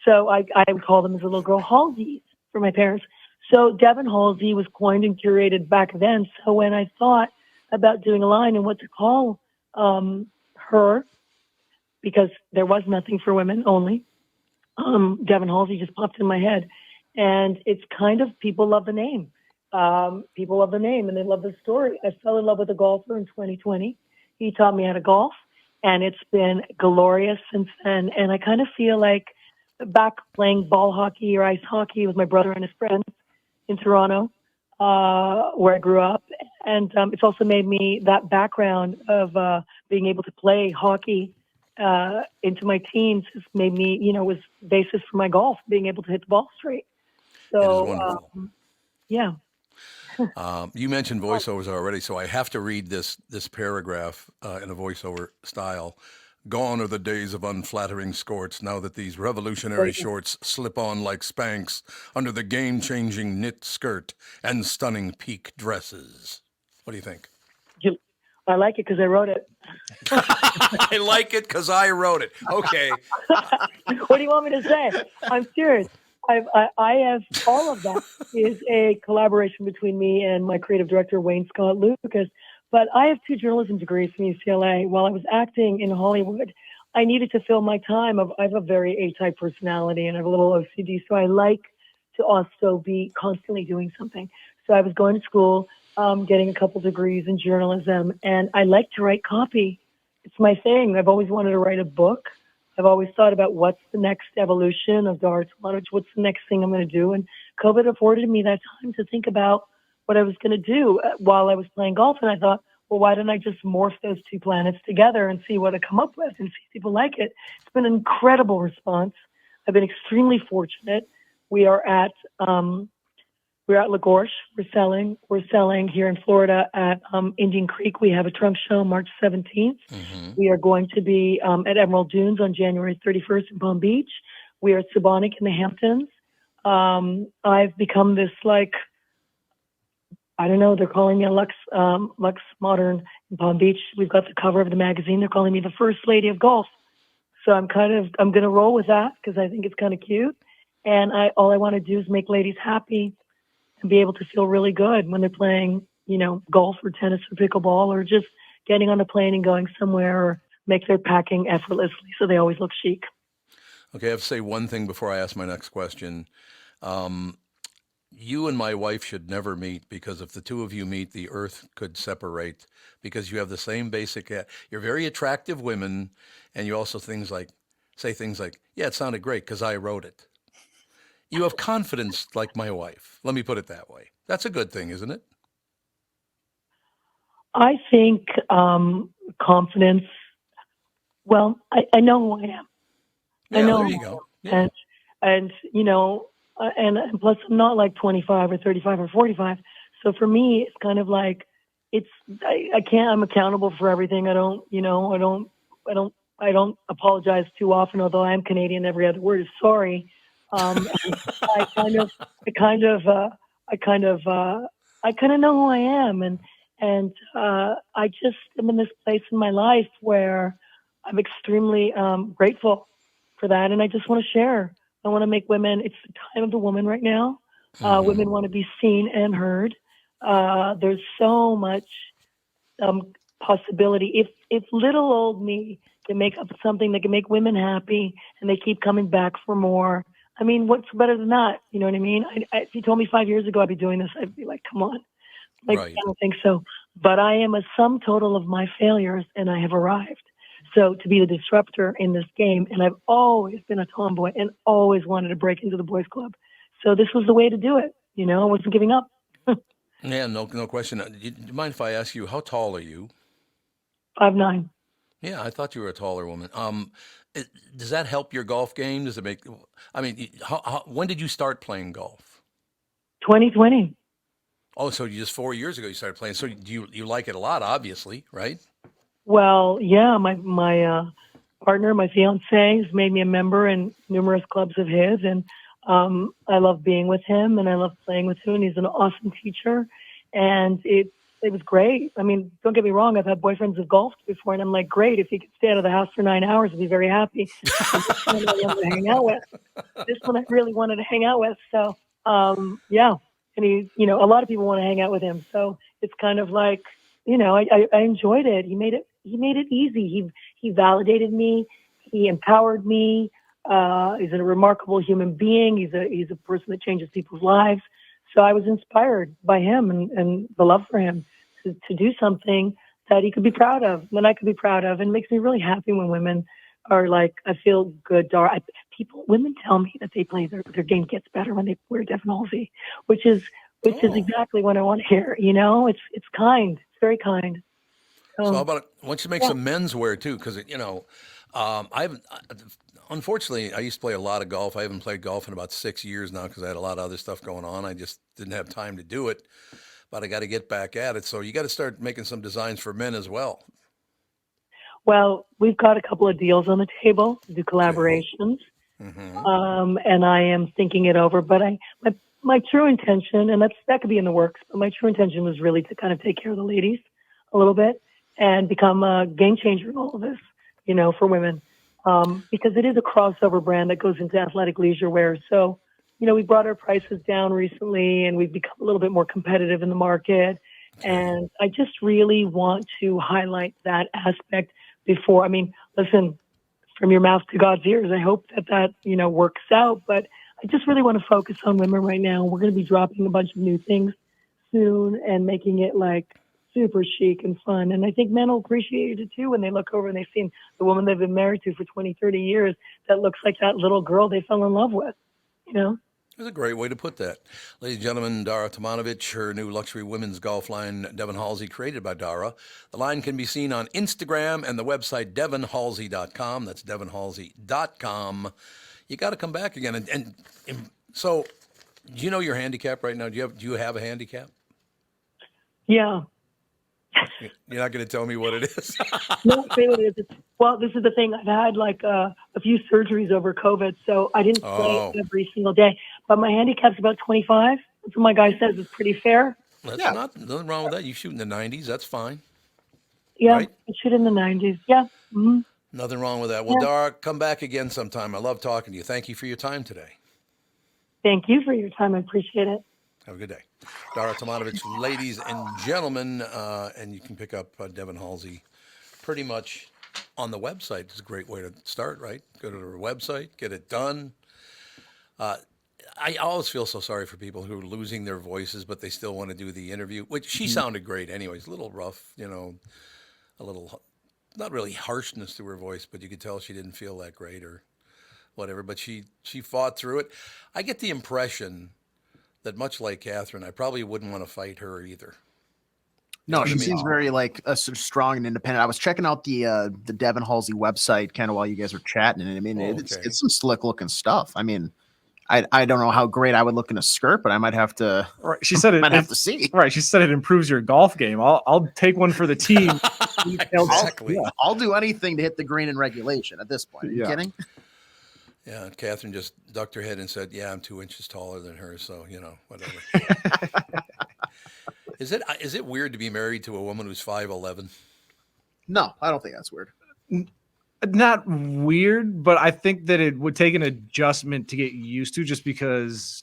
so I would call them as a little girl Halseys for my parents. So Devon Halsey was coined and curated back then. So when I thought about doing a line and what to call her, because there was nothing for women only, Devon Halsey just popped in my head. And it's kind of, people love the name. People love the name and they love the story. I fell in love with a golfer in 2020. He taught me how to golf, and it's been glorious since then. And I kind of feel like back playing ball hockey or ice hockey with my brother and his friends in Toronto, where I grew up. And it's also made me that background of being able to play hockey into my teens has made me, was basis for my golf, being able to hit the ball straight. So, yeah. You mentioned voiceovers already, so I have to read this paragraph in a voiceover style. "Gone are the days of unflattering skirts, now that these revolutionary shorts slip on like Spanx under the game-changing knit skirt and stunning peak dresses." What do you think? I like it because I wrote it. I like it because I wrote it. Okay. What do you want me to say? I'm serious. I have all of that is a collaboration between me and my creative director, Wayne Scott Lucas. But I have 2 journalism degrees from UCLA. While I was acting in Hollywood, I needed to fill my time. I have a very A-type personality and I have a little OCD. So I like to also be constantly doing something. So I was going to school, getting a couple degrees in journalism, and I like to write copy. It's my thing. I've always wanted to write a book. I've always thought about what's the next evolution of Dara Tomanovich, what's the next thing I'm going to do. And COVID afforded me that time to think about what I was going to do while I was playing golf. And I thought, well, why don't I just morph those two planets together and see what I come up with and see if people like it? It's been an incredible response. I've been extremely fortunate. We are at LaGorge. We're selling here in Florida at Indian Creek. We have a trunk show March 17th. We are going to be at Emerald Dunes on January 31st in Palm Beach. We are at Subonic in the Hamptons. I've become this, like, I don't know, they're calling me a Lux Modern in Palm Beach. We've got the cover of the magazine. They're calling me the first lady of golf. So I'm going to roll with that because I think it's kind of cute. And all I want to do is make ladies happy and be able to feel really good when they're playing, golf or tennis or pickleball, or just getting on a plane and going somewhere, or make their packing effortlessly so they always look chic. Okay, I have to say one thing before I ask my next question. You and my wife should never meet, because if the two of you meet, the earth could separate, because you have the same basic, you're very attractive women, and you also say things like, yeah, it sounded great because I wrote it. You have confidence like my wife. Let me put it that way. That's a good thing, isn't it? I think confidence, well, I know who I am. Yeah, I know there you go. Yeah. And and plus I'm not like 25 or 35 or 45. So for me, it's kind of like, I'm accountable for everything. I don't apologize too often, although I am Canadian. Every other word is sorry. I kind of know who I am. And I just am in this place in my life where I'm extremely grateful for that. And I just want to share. I want to make women, it's the time of the woman right now. Women want to be seen and heard. There's so much possibility. If little old me can make up something that can make women happy and they keep coming back for more, I mean, what's better than that? You know what I mean? If you told me 5 years ago I'd be doing this, I'd be like, come on. Like, right. I don't think so. But I am a sum total of my failures, and I have arrived. So to be the disruptor in this game, and I've always been a tomboy and always wanted to break into the boys club. So this was the way to do it. I wasn't giving up. Yeah, no question. Do you mind if I ask you, how tall are you? 5'9". Yeah, I thought you were a taller woman. Does that help your golf game? Does it make? I mean, when did you start playing golf? 2020. Oh, so just 4 years ago you started playing. So you like it a lot, obviously, right? Well, yeah. My partner, my fiance, has made me a member in numerous clubs of his, and I love being with him, and I love playing with him. And he's an awesome teacher, and it was great. I mean, don't get me wrong. I've had boyfriends who've golfed before, and I'm like, great. If he could stay out of the house for 9 hours, I'd be very happy. This one I wanted to hang out with. This one I really wanted to hang out with. So, yeah. And he, a lot of people want to hang out with him. So it's kind of like, I enjoyed it. He made it easy. He validated me. He empowered me. He's a remarkable human being. He's a person that changes people's lives. So I was inspired by him and the love for him to do something that he could be proud of, that I could be proud of. And it makes me really happy when women are like, I feel good, Dara. Women tell me that they play their game gets better when they wear Devon Halsey, which is exactly what I want to hear. It's kind. It's very kind. So how about why don't you make some men's wear too? Because unfortunately, I used to play a lot of golf. I haven't played golf in about 6 years now because I had a lot of other stuff going on. I just didn't have time to do it, but I got to get back at it. So you got to start making some designs for men as well. Well, we've got a couple of deals on the table to do collaborations, and I am thinking it over. But my true intention, and that could be in the works, but my true intention was really to kind of take care of the ladies a little bit and become a game changer in all of this, for women. Because it is a crossover brand that goes into athletic leisure wear. So, we brought our prices down recently and we've become a little bit more competitive in the market. And I just really want to highlight that aspect before. I mean, listen, from your mouth to God's ears, I hope that works out. But I just really want to focus on women right now. We're going to be dropping a bunch of new things soon and making it like super chic and fun. And I think men will appreciate it too when they look over and they've seen the woman they've been married to for 20, 30 years that looks like that little girl they fell in love with, That's a great way to put that. Ladies and gentlemen, Dara Tomanovich, her new luxury women's golf line, Devon Halsey, created by Dara. The line can be seen on Instagram and the website devonhalsey.com. That's devonhalsey.com. You got to come back again. And so, do you know your handicap right now? Do you have a handicap? Yeah. You're not going to tell me what it is? No, say what it is. Well, this is the thing. I've had like a few surgeries over COVID, so I didn't play every single day. But my handicap's about 25. That's what my guy says is pretty fair. That's nothing wrong with that. You shoot in the 90s. That's fine. Yeah, right? I shoot in the 90s. Yeah. Mm-hmm. Nothing wrong with that. Well, Dara, come back again sometime. I love talking to you. Thank you for your time today. Thank you for your time. I appreciate it. Have a good day. Dara Tomanovich, ladies and gentlemen, and you can pick up Devon Halsey pretty much on the website. It's a great way to start, right? Go to her website, get it done. I always feel so sorry for people who are losing their voices, but they still want to do the interview, which she sounded great anyways. A little rough, a little, not really harshness to her voice, but you could tell she didn't feel that great or whatever, but she fought through it. I get the impression that much like Catherine, I probably wouldn't want to fight her either. No, she seems very like strong and independent. I was checking out the Devon Halsey website kind of while you guys were chatting, and I mean it's some slick looking stuff. I mean, I don't know how great I would look in a skirt, but I might have to. Right, she said it. Might have to see. Right, she said it improves your golf game. I'll take one for the team. Exactly. I'll do anything to hit the green in regulation. At this point, are you kidding? Yeah, Catherine just ducked her head and said, "Yeah, I'm 2 inches taller than her, so whatever." Is it weird to be married to a woman who's 5'11"? No, I don't think that's weird. Not weird, but I think that it would take an adjustment to get used to, just because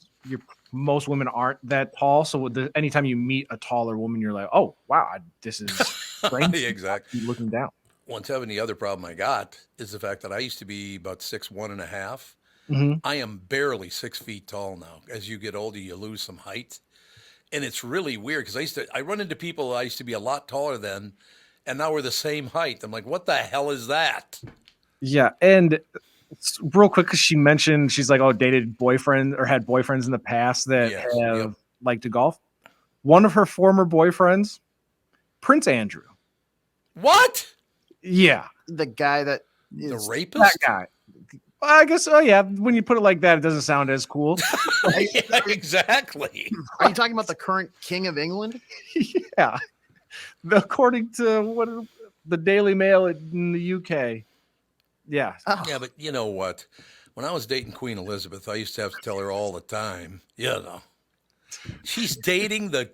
most women aren't that tall. So anytime you meet a taller woman, you're like, "Oh, wow, this is strange." Exactly. Looking down. The other problem I got is the fact that I used to be about 6'1.5". Mm-hmm. I am barely 6 feet tall now. As you get older, you lose some height. And it's really weird because I run into people I used to be a lot taller than, and now we're the same height. I'm like, what the hell is that? Yeah. And real quick, because she mentioned she's like, dated boyfriend or had boyfriends in the past that have liked to golf. One of her former boyfriends, Prince Andrew. What? Yeah. The guy that is the rapist? That guy. I guess, when you put it like that, it doesn't sound as cool. Yeah, exactly. Are you talking about the current King of England? Yeah. According to the Daily Mail in the UK. Yeah. Oh. Yeah, but you know what? When I was dating Queen Elizabeth, I used to have to tell her all the time, she's dating the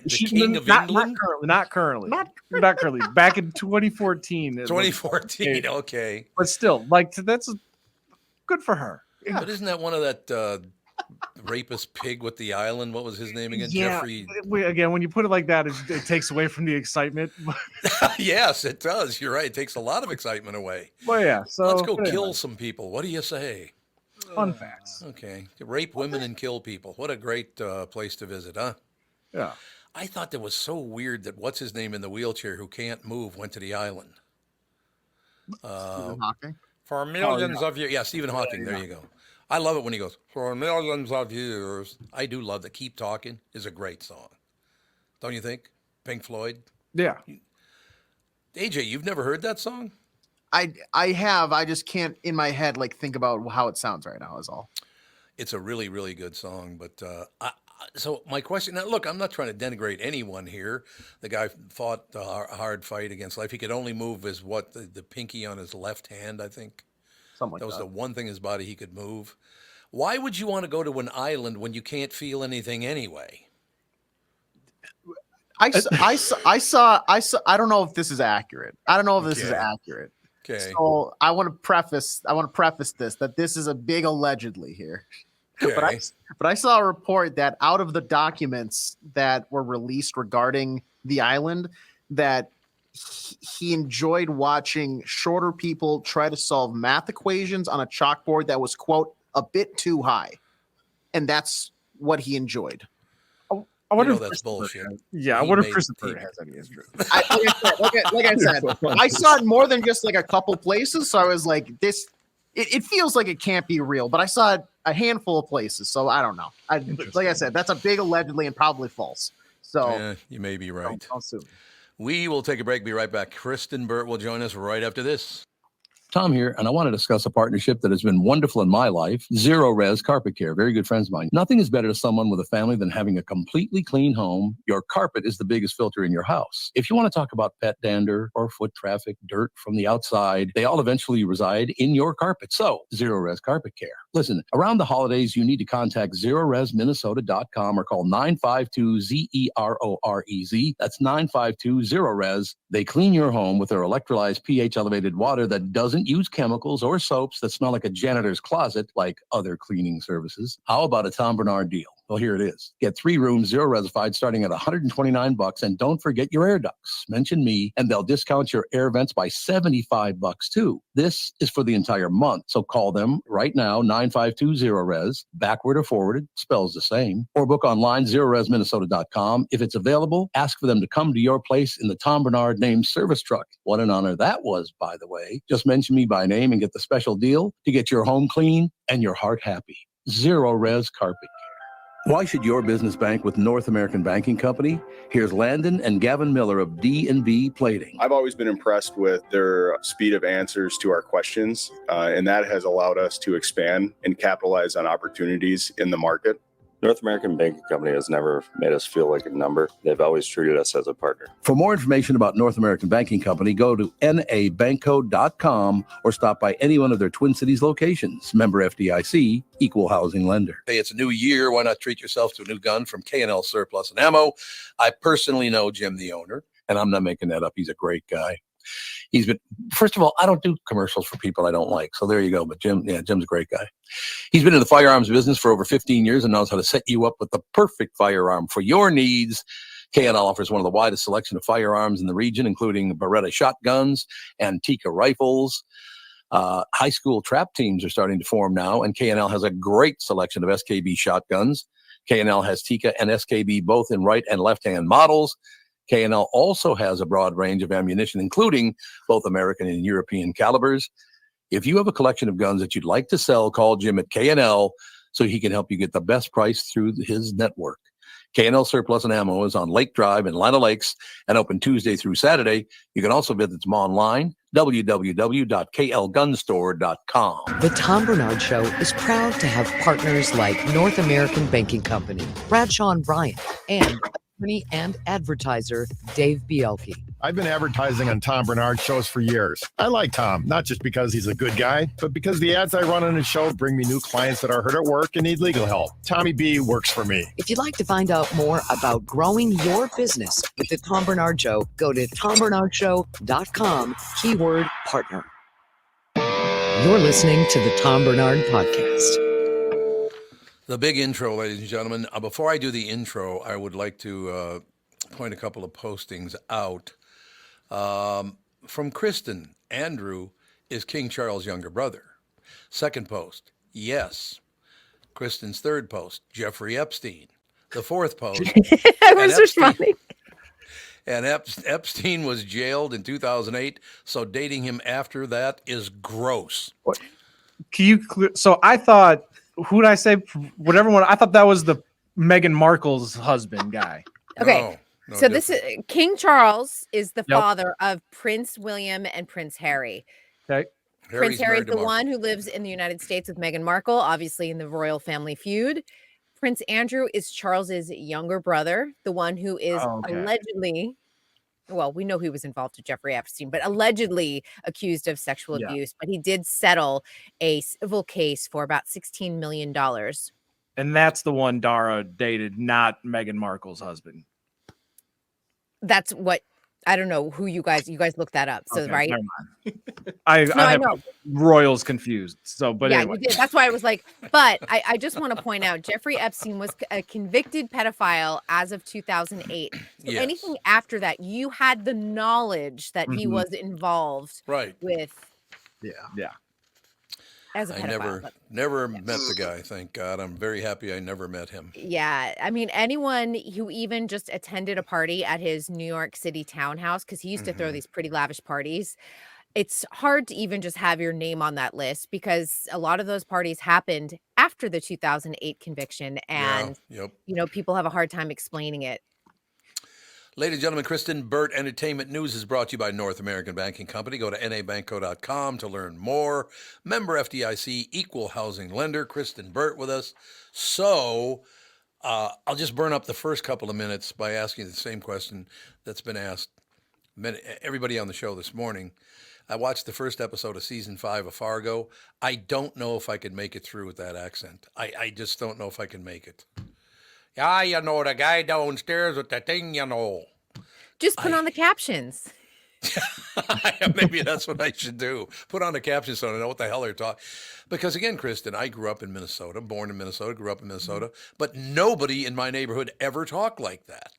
King of England? Not currently. Back in 2014. 2014, okay. But still, that's good for her. Yeah. But isn't that one of that rapist pig with the island? What was his name again? Yeah. Jeffrey. Again, when you put it like that, it takes away from the excitement. Yes, it does. You're right. It takes a lot of excitement away. Well, yeah. So let's go kill some people. What do you say? Fun facts. Okay. Rape women and kill people. What a great place to visit, huh? Yeah. I thought that was so weird that what's his name in the wheelchair who can't move went to the island. Stephen Hawking. For millions of years. Yeah, Stephen Hawking. There you go. I love it when he goes, for millions of years. I do love that. Keep Talking is a great song. Don't you think? Pink Floyd? Yeah. AJ, you've never heard that song? I have. I just can't in my head think about how it sounds right now is all. It's a really, really good song. But so my question now, look, I'm not trying to denigrate anyone here. The guy fought a hard fight against life. He could only move the pinky on his left hand, I think. Something like that was the one thing in his body he could move. Why would you want to go to an island when you can't feel anything anyway? I saw. I don't know if this is accurate. I don't know if this is accurate. Okay. So I want to preface this that this is a big allegedly here. Okay. But I saw a report that out of the documents that were released regarding the island, that he enjoyed watching shorter people try to solve math equations on a chalkboard that was, quote, a bit too high. And that's what he enjoyed. I wonder if that's bullshit. I wonder if Christopher has any interest. Like I said, I saw it more than just a couple places. So I was like, this it feels like it can't be real, but I saw it a handful of places, so I don't know. Like I said, that's a big allegedly and probably false. So you may be right. I'll sue. We will take a break. Be right back. Kristen Burt will join us right after this. Tom here, and I want to discuss a partnership that has been wonderful in my life, Zero Res Carpet Care. Very good friends of mine. Nothing is better to someone with a family than having a completely clean home. Your carpet is the biggest filter in your house. If you want to talk about pet dander or foot traffic, dirt from the outside, they all eventually reside in your carpet. So, Zero Res Carpet Care. Listen, around the holidays, you need to contact ZeroResMinnesota.com or call 952-ZEROREZ. That's 952-ZERO-RES. They clean your home with their electrolyzed pH-elevated water that doesn't use chemicals or soaps that smell like a janitor's closet like other cleaning services. How about a Tom Barnard deal? Well, here it is. Get 3 rooms, 0 resified, starting at $129, and don't forget your air ducts. Mention me, and they'll discount your air vents by $75 too. This is for the entire month, so call them right now, 952-0-RES, backward or forwarded, spells the same, or book online, ZeroResMinnesota.com. If it's available, ask for them to come to your place in the Tom Barnard named service truck. What an honor that was, by the way. Just mention me by name and get the special deal to get your home clean and your heart happy. Zero Res Carpet. Why should your business bank with North American Banking Company? Here's Landon and Gavin Miller of D&B Plating. I've always been impressed with their speed of answers to our questions, and that has allowed us to expand and capitalize on opportunities in the market. North American Banking Company has never made us feel like a number. They've always treated us as a partner. For more information about North American Banking Company, go to nabankco.com or stop by any one of their Twin Cities locations. Member FDIC, equal housing lender. Hey, it's a new year. Why not treat yourself to a new gun from K&L Surplus and Ammo? I personally know Jim, the owner, and I'm not making that up. He's a great guy. First of all, I don't do commercials for people I don't like. So there you go. But Jim's a great guy. He's been in the firearms business for over 15 years and knows how to set you up with the perfect firearm for your needs. K&L offers one of the widest selection of firearms in the region, including Beretta shotguns, Antica rifles. High school trap teams are starting to form now, and K&L has a great selection of SKB shotguns. K&L has Tika and SKB both in right and left-hand models. K&L also has a broad range of ammunition, including both American and European calibers. If you have a collection of guns that you'd like to sell, call Jim at K&L so he can help you get the best price through his network. K&L Surplus and Ammo is on Lake Drive in Lino Lakes and open Tuesday through Saturday. You can also visit them online, www.klgunstore.com. The Tom Barnard Show is proud to have partners like North American Banking Company, Bradshaw and Bryant, and attorney and advertiser Dave Bielke. I've been advertising on Tom Barnard shows for years. I like Tom, not just because he's a good guy, but because the ads I run on his show bring me new clients that are hurt at work and need legal help. Tommy B works for me. If you'd like to find out more about growing your business with the Tom Barnard Show, go to TomBarnardShow.com, keyword partner. You're listening to the Tom Barnard Podcast. The big intro, ladies and gentlemen. Before I do the intro, I would like to point a couple of postings out. From Kristen, Andrew is King Charles' younger brother. Second post, yes. Kristen's third post, Jeffrey Epstein. The fourth post, I was responding. And Epstein was jailed in 2008, so dating him after that is gross. Can you so I thought, who did I say? Whatever one. I thought that was the Meghan Markle's husband guy. Okay. No, so this is King Charles is the Yep. father of Prince William and Prince Harry. Okay. Prince Harry is the one who lives in the United States with Meghan Markle, obviously in the royal family feud. Prince Andrew is Charles's younger brother, the one who is allegedly, well, we know he was involved with Jeffrey Epstein, but allegedly accused of sexual abuse. But he did settle a civil case for about $16 million. And that's the one Dara dated, not Meghan Markle's husband. That's what, I don't know who you guys looked that up. So, Okay, right. never mind. I have know. royals confused. So, but yeah, anyway. you did. That's why I was like, but I just want to point out Jeffrey Epstein was a convicted pedophile as of 2008. So Yes. anything after that, you had the knowledge that he was involved with. Yeah. As a I pedophile. never met the guy, thank God. I'm very happy I never met him. Yeah. I mean, anyone who even just attended a party at his New York City townhouse, because he used to throw these pretty lavish parties. it's hard to even just have your name on that list because a lot of those parties happened after the 2008 conviction, and people have a hard time explaining it. Ladies and gentlemen, Kristen Burt Entertainment News is brought to you by North American Banking Company. Go to nabankco.com to learn more. Member FDIC, equal housing lender. Kristen Burt with us. So I'll just burn up the first couple of minutes by asking the same question that's been asked everybody on the show this morning. I watched the first episode of season 5 of Fargo. I don't know if I could make it through with that accent. I just don't know if I can make it. Yeah, the guy downstairs with the thing, Just put on the captions. Maybe that's what I should do. Put on the captions so I know what the hell they're talking. Because again, Kristen, I grew up in Minnesota, born in Minnesota, grew up in Minnesota, but nobody in my neighborhood ever talked like that.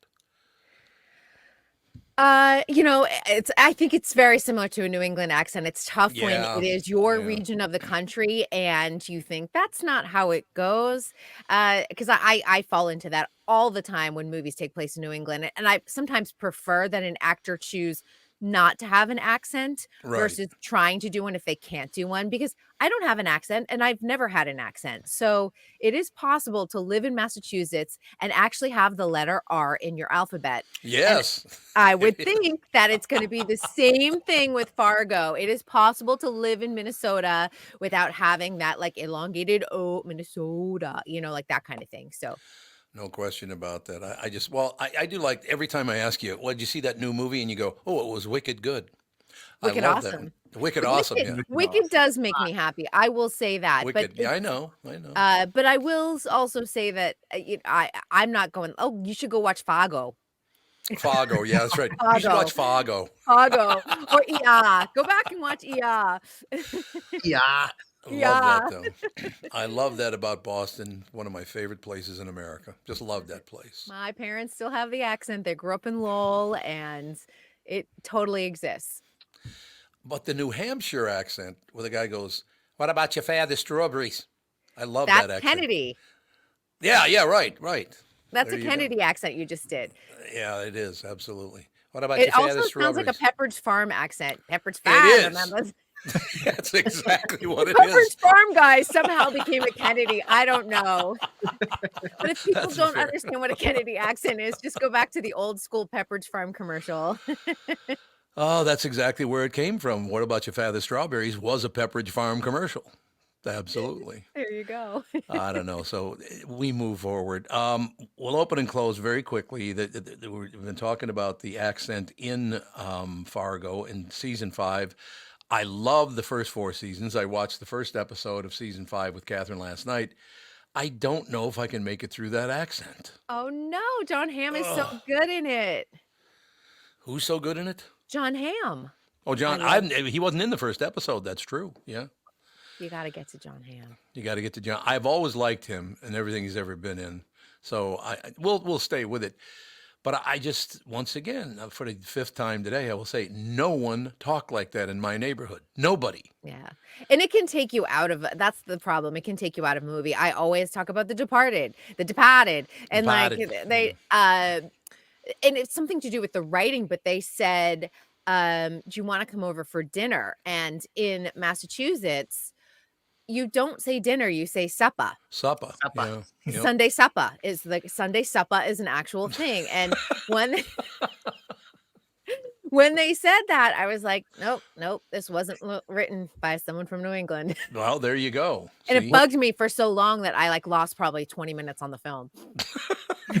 I think it's very similar to a New England accent. It's tough when it is your region of the country and you think that's not how it goes. Because I fall into that all the time when movies take place in New England. And I sometimes prefer that an actor choose not to have an accent versus trying to do one if they can't do one, because I don't have an accent and I've never had an accent. So it is possible to live in Massachusetts and actually have the letter R in your alphabet. Yes. And I would think that it's going to be the same thing with Fargo. It is possible to live in Minnesota without having that like elongated Minnesota, like that kind of thing. So no question about that. I do like every time I ask you, well, did you see that new movie? And you go, oh, it was wicked good. Wicked awesome. Wicked awesome. Wicked does make me happy. I will say that. Wicked. But I know. But I will also say that I'm not going, oh, you should go watch Fargo. Fargo. Yeah, that's right. Fargo. You should watch Fargo. Fargo. Or ER. Go back and watch ER. Yeah. I love that, though. I love that about Boston. One of my favorite places in America. Just love that place. My parents still have the accent. They grew up in Lowell, and it totally exists. But the New Hampshire accent, where the guy goes, "What about your father's strawberries?" I love that accent. That's Kennedy. Yeah, right. That's a Kennedy accent you just did. Yeah, it is, absolutely. What about your father's strawberries? It also sounds like a Pepperidge Farm accent. Pepperidge Farm. It is. That's exactly what it is. Pepperidge Farm guy somehow became a Kennedy. I don't know. But if people don't understand what a Kennedy accent is, just go back to the old school Pepperidge Farm commercial. Oh, that's exactly where it came from. What about your father's strawberries was a Pepperidge Farm commercial. Absolutely. There you go. I don't know. So we move forward. We'll open and close very quickly. We've been talking about the accent in Fargo in season 5. I love the first 4 seasons. I watched the first episode of season 5 with Catherine last night. I don't know if I can make it through that accent. Oh, no. John Hamm is so good in it. Who's so good in it? John Hamm. Oh, John. He wasn't in the first episode. That's true. Yeah. You got to get to John Hamm. You got to get to John. I've always liked him and everything he's ever been in. So we'll stay with it. But I just, once again, for the 5th time today, I will say, no one talked like that in my neighborhood. Nobody. Yeah. And it can take you out of, that's the problem. It can take you out of a movie. I always talk about The Departed. And like they, and it's something to do with the writing, but they said, do you want to come over for dinner? And in Massachusetts, you don't say dinner, you say supper. Supper. Yeah. Yep. Sunday supper is an actual thing. And when they said that, I was like, nope, this wasn't written by someone from New England. Well, there you go. And it bugged me for so long that I lost probably 20 minutes on the film.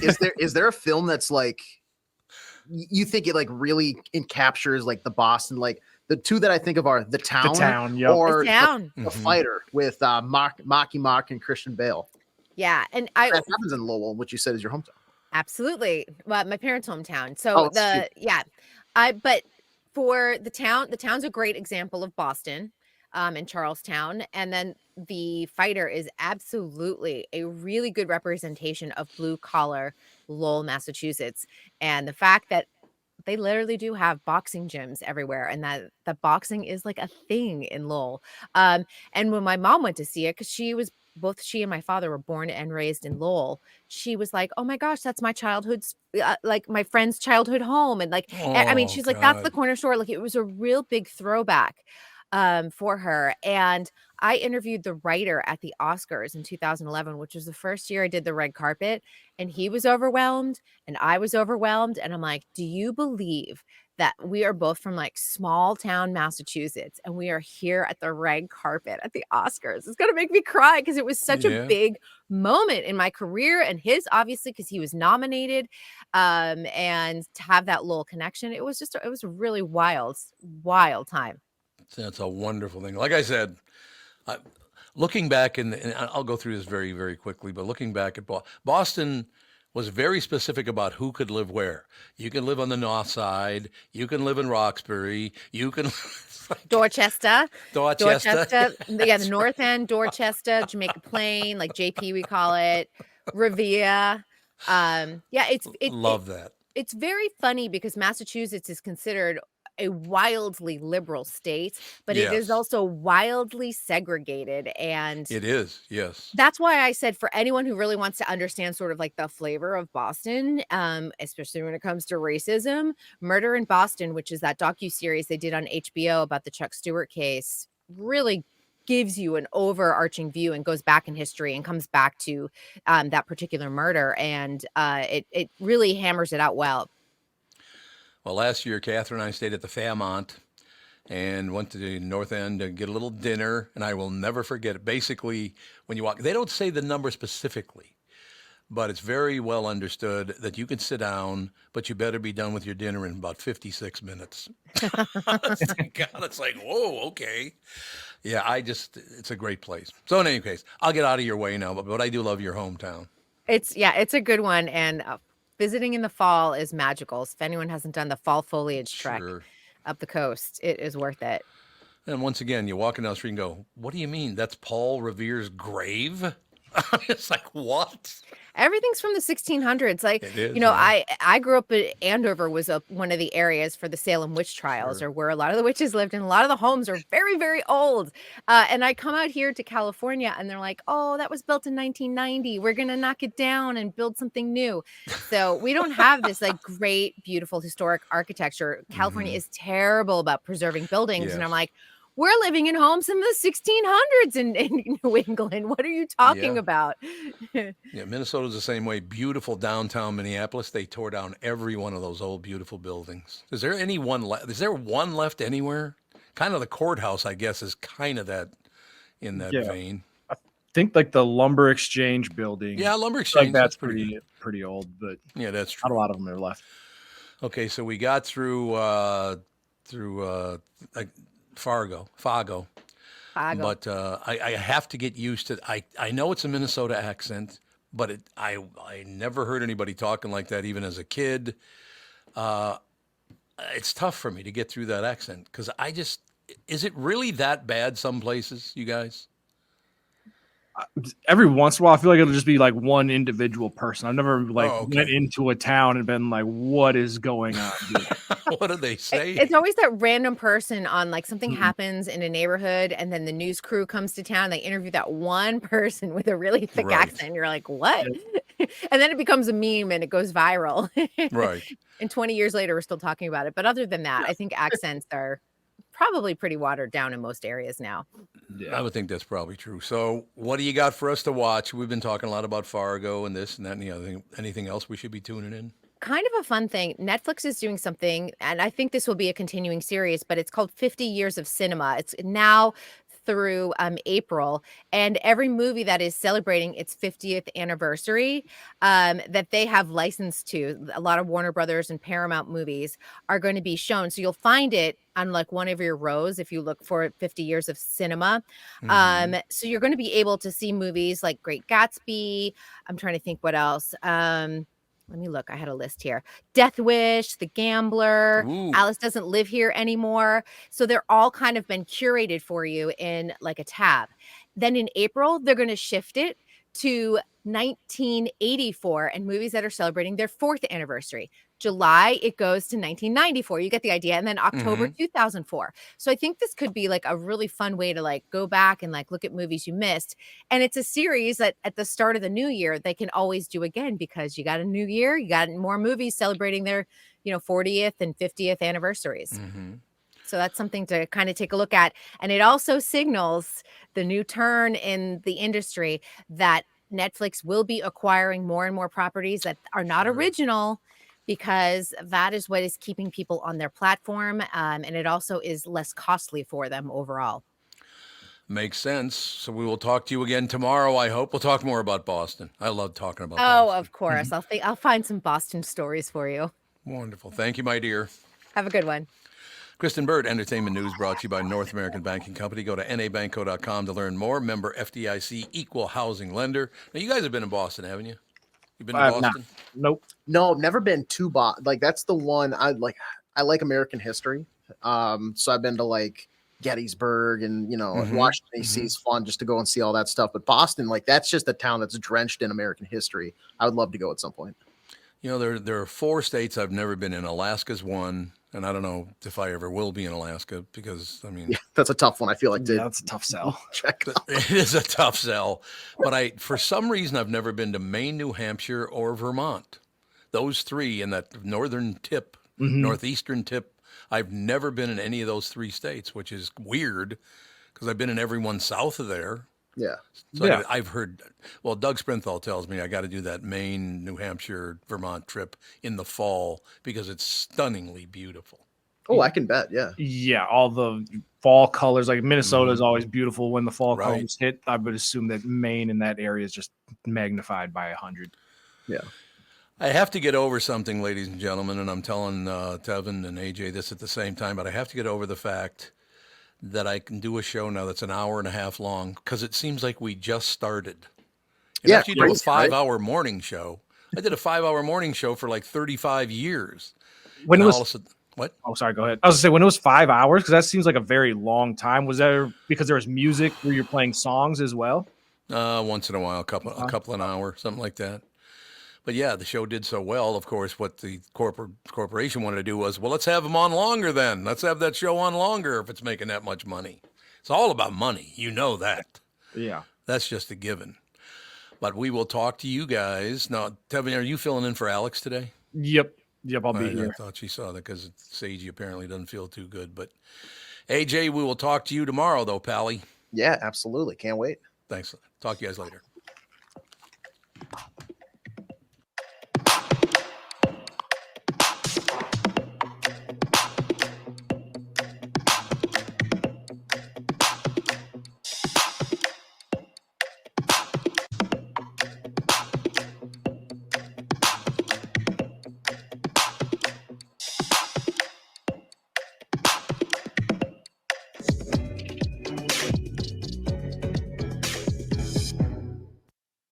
Is there a film that's like, you think it really captures the Boston, the 2 that I think of are The Town, or The Fighter with Mackey and Christian Bale. Yeah, and that happens in Lowell, which you said is your hometown. Absolutely, well, my parents' hometown. So but for the town's a great example of Boston, in Charlestown, and then The Fighter is absolutely a really good representation of blue collar Lowell, Massachusetts, and the fact that they literally do have boxing gyms everywhere, and that boxing is a thing in Lowell. And when my mom went to see it, because she was both she and my father were born and raised in Lowell. She was like, "Oh my gosh, that's my childhood's like my friend's childhood home." And like, I mean, Oh, she's like, "That's the God. corner store." Like, it was a real big throwback for her. And I interviewed the writer at the Oscars in 2011, which was the first year I did the red carpet. And he was overwhelmed and I was overwhelmed. And I'm like, do you believe that we are both from like small town Massachusetts and we are here at the red carpet at the Oscars? It's going to make me cry because it was such a Yeah. big moment in my career and his, obviously, because he was nominated. And to have that little connection, it was a really wild time. That's a wonderful thing. Like I said, looking back, and I'll go through this very, very quickly, but looking back at Boston was very specific about who could live where. You can live on the north side. You can live in Roxbury. You can Dorchester. Dorchester. Yeah, the North End, Dorchester, Jamaica Plain, like JP we call it, Revere. Love that. It's very funny because Massachusetts is considered a wildly liberal state, but it is Yes. also wildly segregated. And It is, yes. that's why I said for anyone who really wants to understand sort of like the flavor of Boston, especially when it comes to racism, Murder in Boston, which is that docuseries they did on HBO about the Chuck Stewart case, really gives you an overarching view and goes back in history and comes back to that particular murder. And it really hammers it out well. Well, last year, Catherine and I stayed at the Fairmont and went to the North End to get a little dinner, and I will never forget it. Basically, when you walk, they don't say the number specifically, but it's very well understood that you can sit down, but you better be done with your dinner in about 56 minutes. Thank God, it's like, whoa, okay. Yeah, it's a great place. So in any case, I'll get out of your way now, but I do love your hometown. It's a good one. And visiting in the fall is magical. If anyone hasn't done the fall foliage trek up the coast, it is worth it. And once again, you're walking down the street and go, what do you mean? That's Paul Revere's grave? It's like, what? Everything's from the 1600s. Like, It is, you know, yeah. I grew up in Andover was one of the areas for the Salem witch trials, or where a lot of the witches lived, and a lot of the homes are very, very old. And I come out here to California and they're like, oh, that was built in 1990. We're going to knock it down and build something new. So we don't have this like great, beautiful historic architecture. California is terrible about preserving buildings. And I'm like, we're living in homes in the 1600s in New England. What are you talking about? Yeah, Minnesota's the same way. Beautiful downtown Minneapolis. They tore down every one of those old, beautiful buildings. Is there any one left? Is there one left anywhere? Kind of the courthouse, I guess, is kind of that in that vein. I think like the Lumber Exchange building. Yeah, Lumber Exchange. Like that's pretty old, but yeah, that's true. Not a lot of them are left. Okay, so we got through Fargo. But I have to get used to. I know it's a Minnesota accent, but I never heard anybody talking like that even as a kid. It's tough for me to get through that accent because is it really that bad some places, you guys? Every once in a while, I feel like it'll just be like one individual person. I've never went into a town and been like, what is going on here? What do they say? It's always that random person on like something happens in a neighborhood and then the news crew comes to town. They interview that one person with a really thick accent. You're like, what? And then it becomes a meme and it goes viral. Right. And 20 years later, we're still talking about it. But other than that, I think accents are probably pretty watered down in most areas now. Yeah, I would think that's probably true. So what do you got for us to watch? We've been talking a lot about Fargo and this and that and the other thing. Anything else we should be tuning in? Kind of a fun thing. Netflix is doing something, and I think this will be a continuing series, but it's called 50 Years of Cinema. It's now through April, and every movie that is celebrating its 50th anniversary that they have licensed to, a lot of Warner Brothers and Paramount movies are going to be shown. So you'll find it on like one of your rows if you look for 50 Years of Cinema. So you're going to be able to see movies like Great Gatsby. I'm trying to think what else. Let me look. I had a list here. Death Wish, The Gambler, Alice Doesn't Live Here Anymore. So they're all kind of been curated for you in like a tab. Then in April, they're going to shift it to 1984 and movies that are celebrating their 4th anniversary. July, it goes to 1994. You get the idea. And then October 2004. So I think this could be like a really fun way to like go back and like look at movies you missed. And it's a series that at the start of the new year, they can always do again because you got a new year, you got more movies celebrating their, 40th and 50th anniversaries. So that's something to kind of take a look at. And it also signals the new turn in the industry that Netflix will be acquiring more and more properties that are not original, because that is what is keeping people on their platform. And it also is less costly for them overall. Makes sense. So we will talk to you again tomorrow, I hope. We'll talk more about Boston. I love talking about Boston. Of course. I'll find some Boston stories for you. Wonderful. Thank you, my dear. Have a good one. Kristen Bird, Entertainment News, brought to you by North American Banking Company. Go to nabanco.com to learn more. Member FDIC, equal housing lender. Now, you guys have been in Boston, haven't you? You've been to Boston? Nope. No, I've never been to Boston. Like, that's the one I like. I like American history. So I've been to like Gettysburg and, Washington, D.C. is fun just to go and see all that stuff. But Boston, like, that's just a town that's drenched in American history. I would love to go at some point. There are 4 states I've never been in. Alaska's one. And I don't know if I ever will be in Alaska because, that's a tough one. I feel like that's a tough sell. Check it is a tough sell. But for some reason, I've never been to Maine, New Hampshire, or Vermont. Those 3 in that northern tip, northeastern tip. I've never been in any of those 3 states, which is weird because I've been in every one south of there. Yeah. So I've heard, Doug Sprinthal tells me I got to do that Maine, New Hampshire, Vermont trip in the fall because it's stunningly beautiful. Oh, I can bet. Yeah. Yeah. All the fall colors, like Minnesota is always beautiful when the fall colors hit. I would assume that Maine in that area is just magnified by 100. Yeah. I have to get over something, ladies and gentlemen, and I'm telling Tevin and AJ this at the same time, but I have to get over the fact that I can do a show now that's an hour and a half long because it seems like we just started. You actually do a 5-hour morning show. I did a 5-hour morning show for like 35 years. When it was sudden, what? Oh, sorry. Go ahead. I was gonna say when it was 5 hours, because that seems like a very long time. Was there because there was music where you're playing songs as well? Once in a while, a couple an hour, something like that. But yeah, the show did so well. Of course, what the corporation wanted to do was, let's have them on longer then. Let's have that show on longer if it's making that much money. It's all about money. You know that. Yeah. That's just a given. But we will talk to you guys. Now, Tevin, are you filling in for Alex today? Yep, I'll be here. I thought she saw that because Seiji apparently doesn't feel too good. But AJ, we will talk to you tomorrow, though, Pally. Yeah, absolutely. Can't wait. Thanks. Talk to you guys later.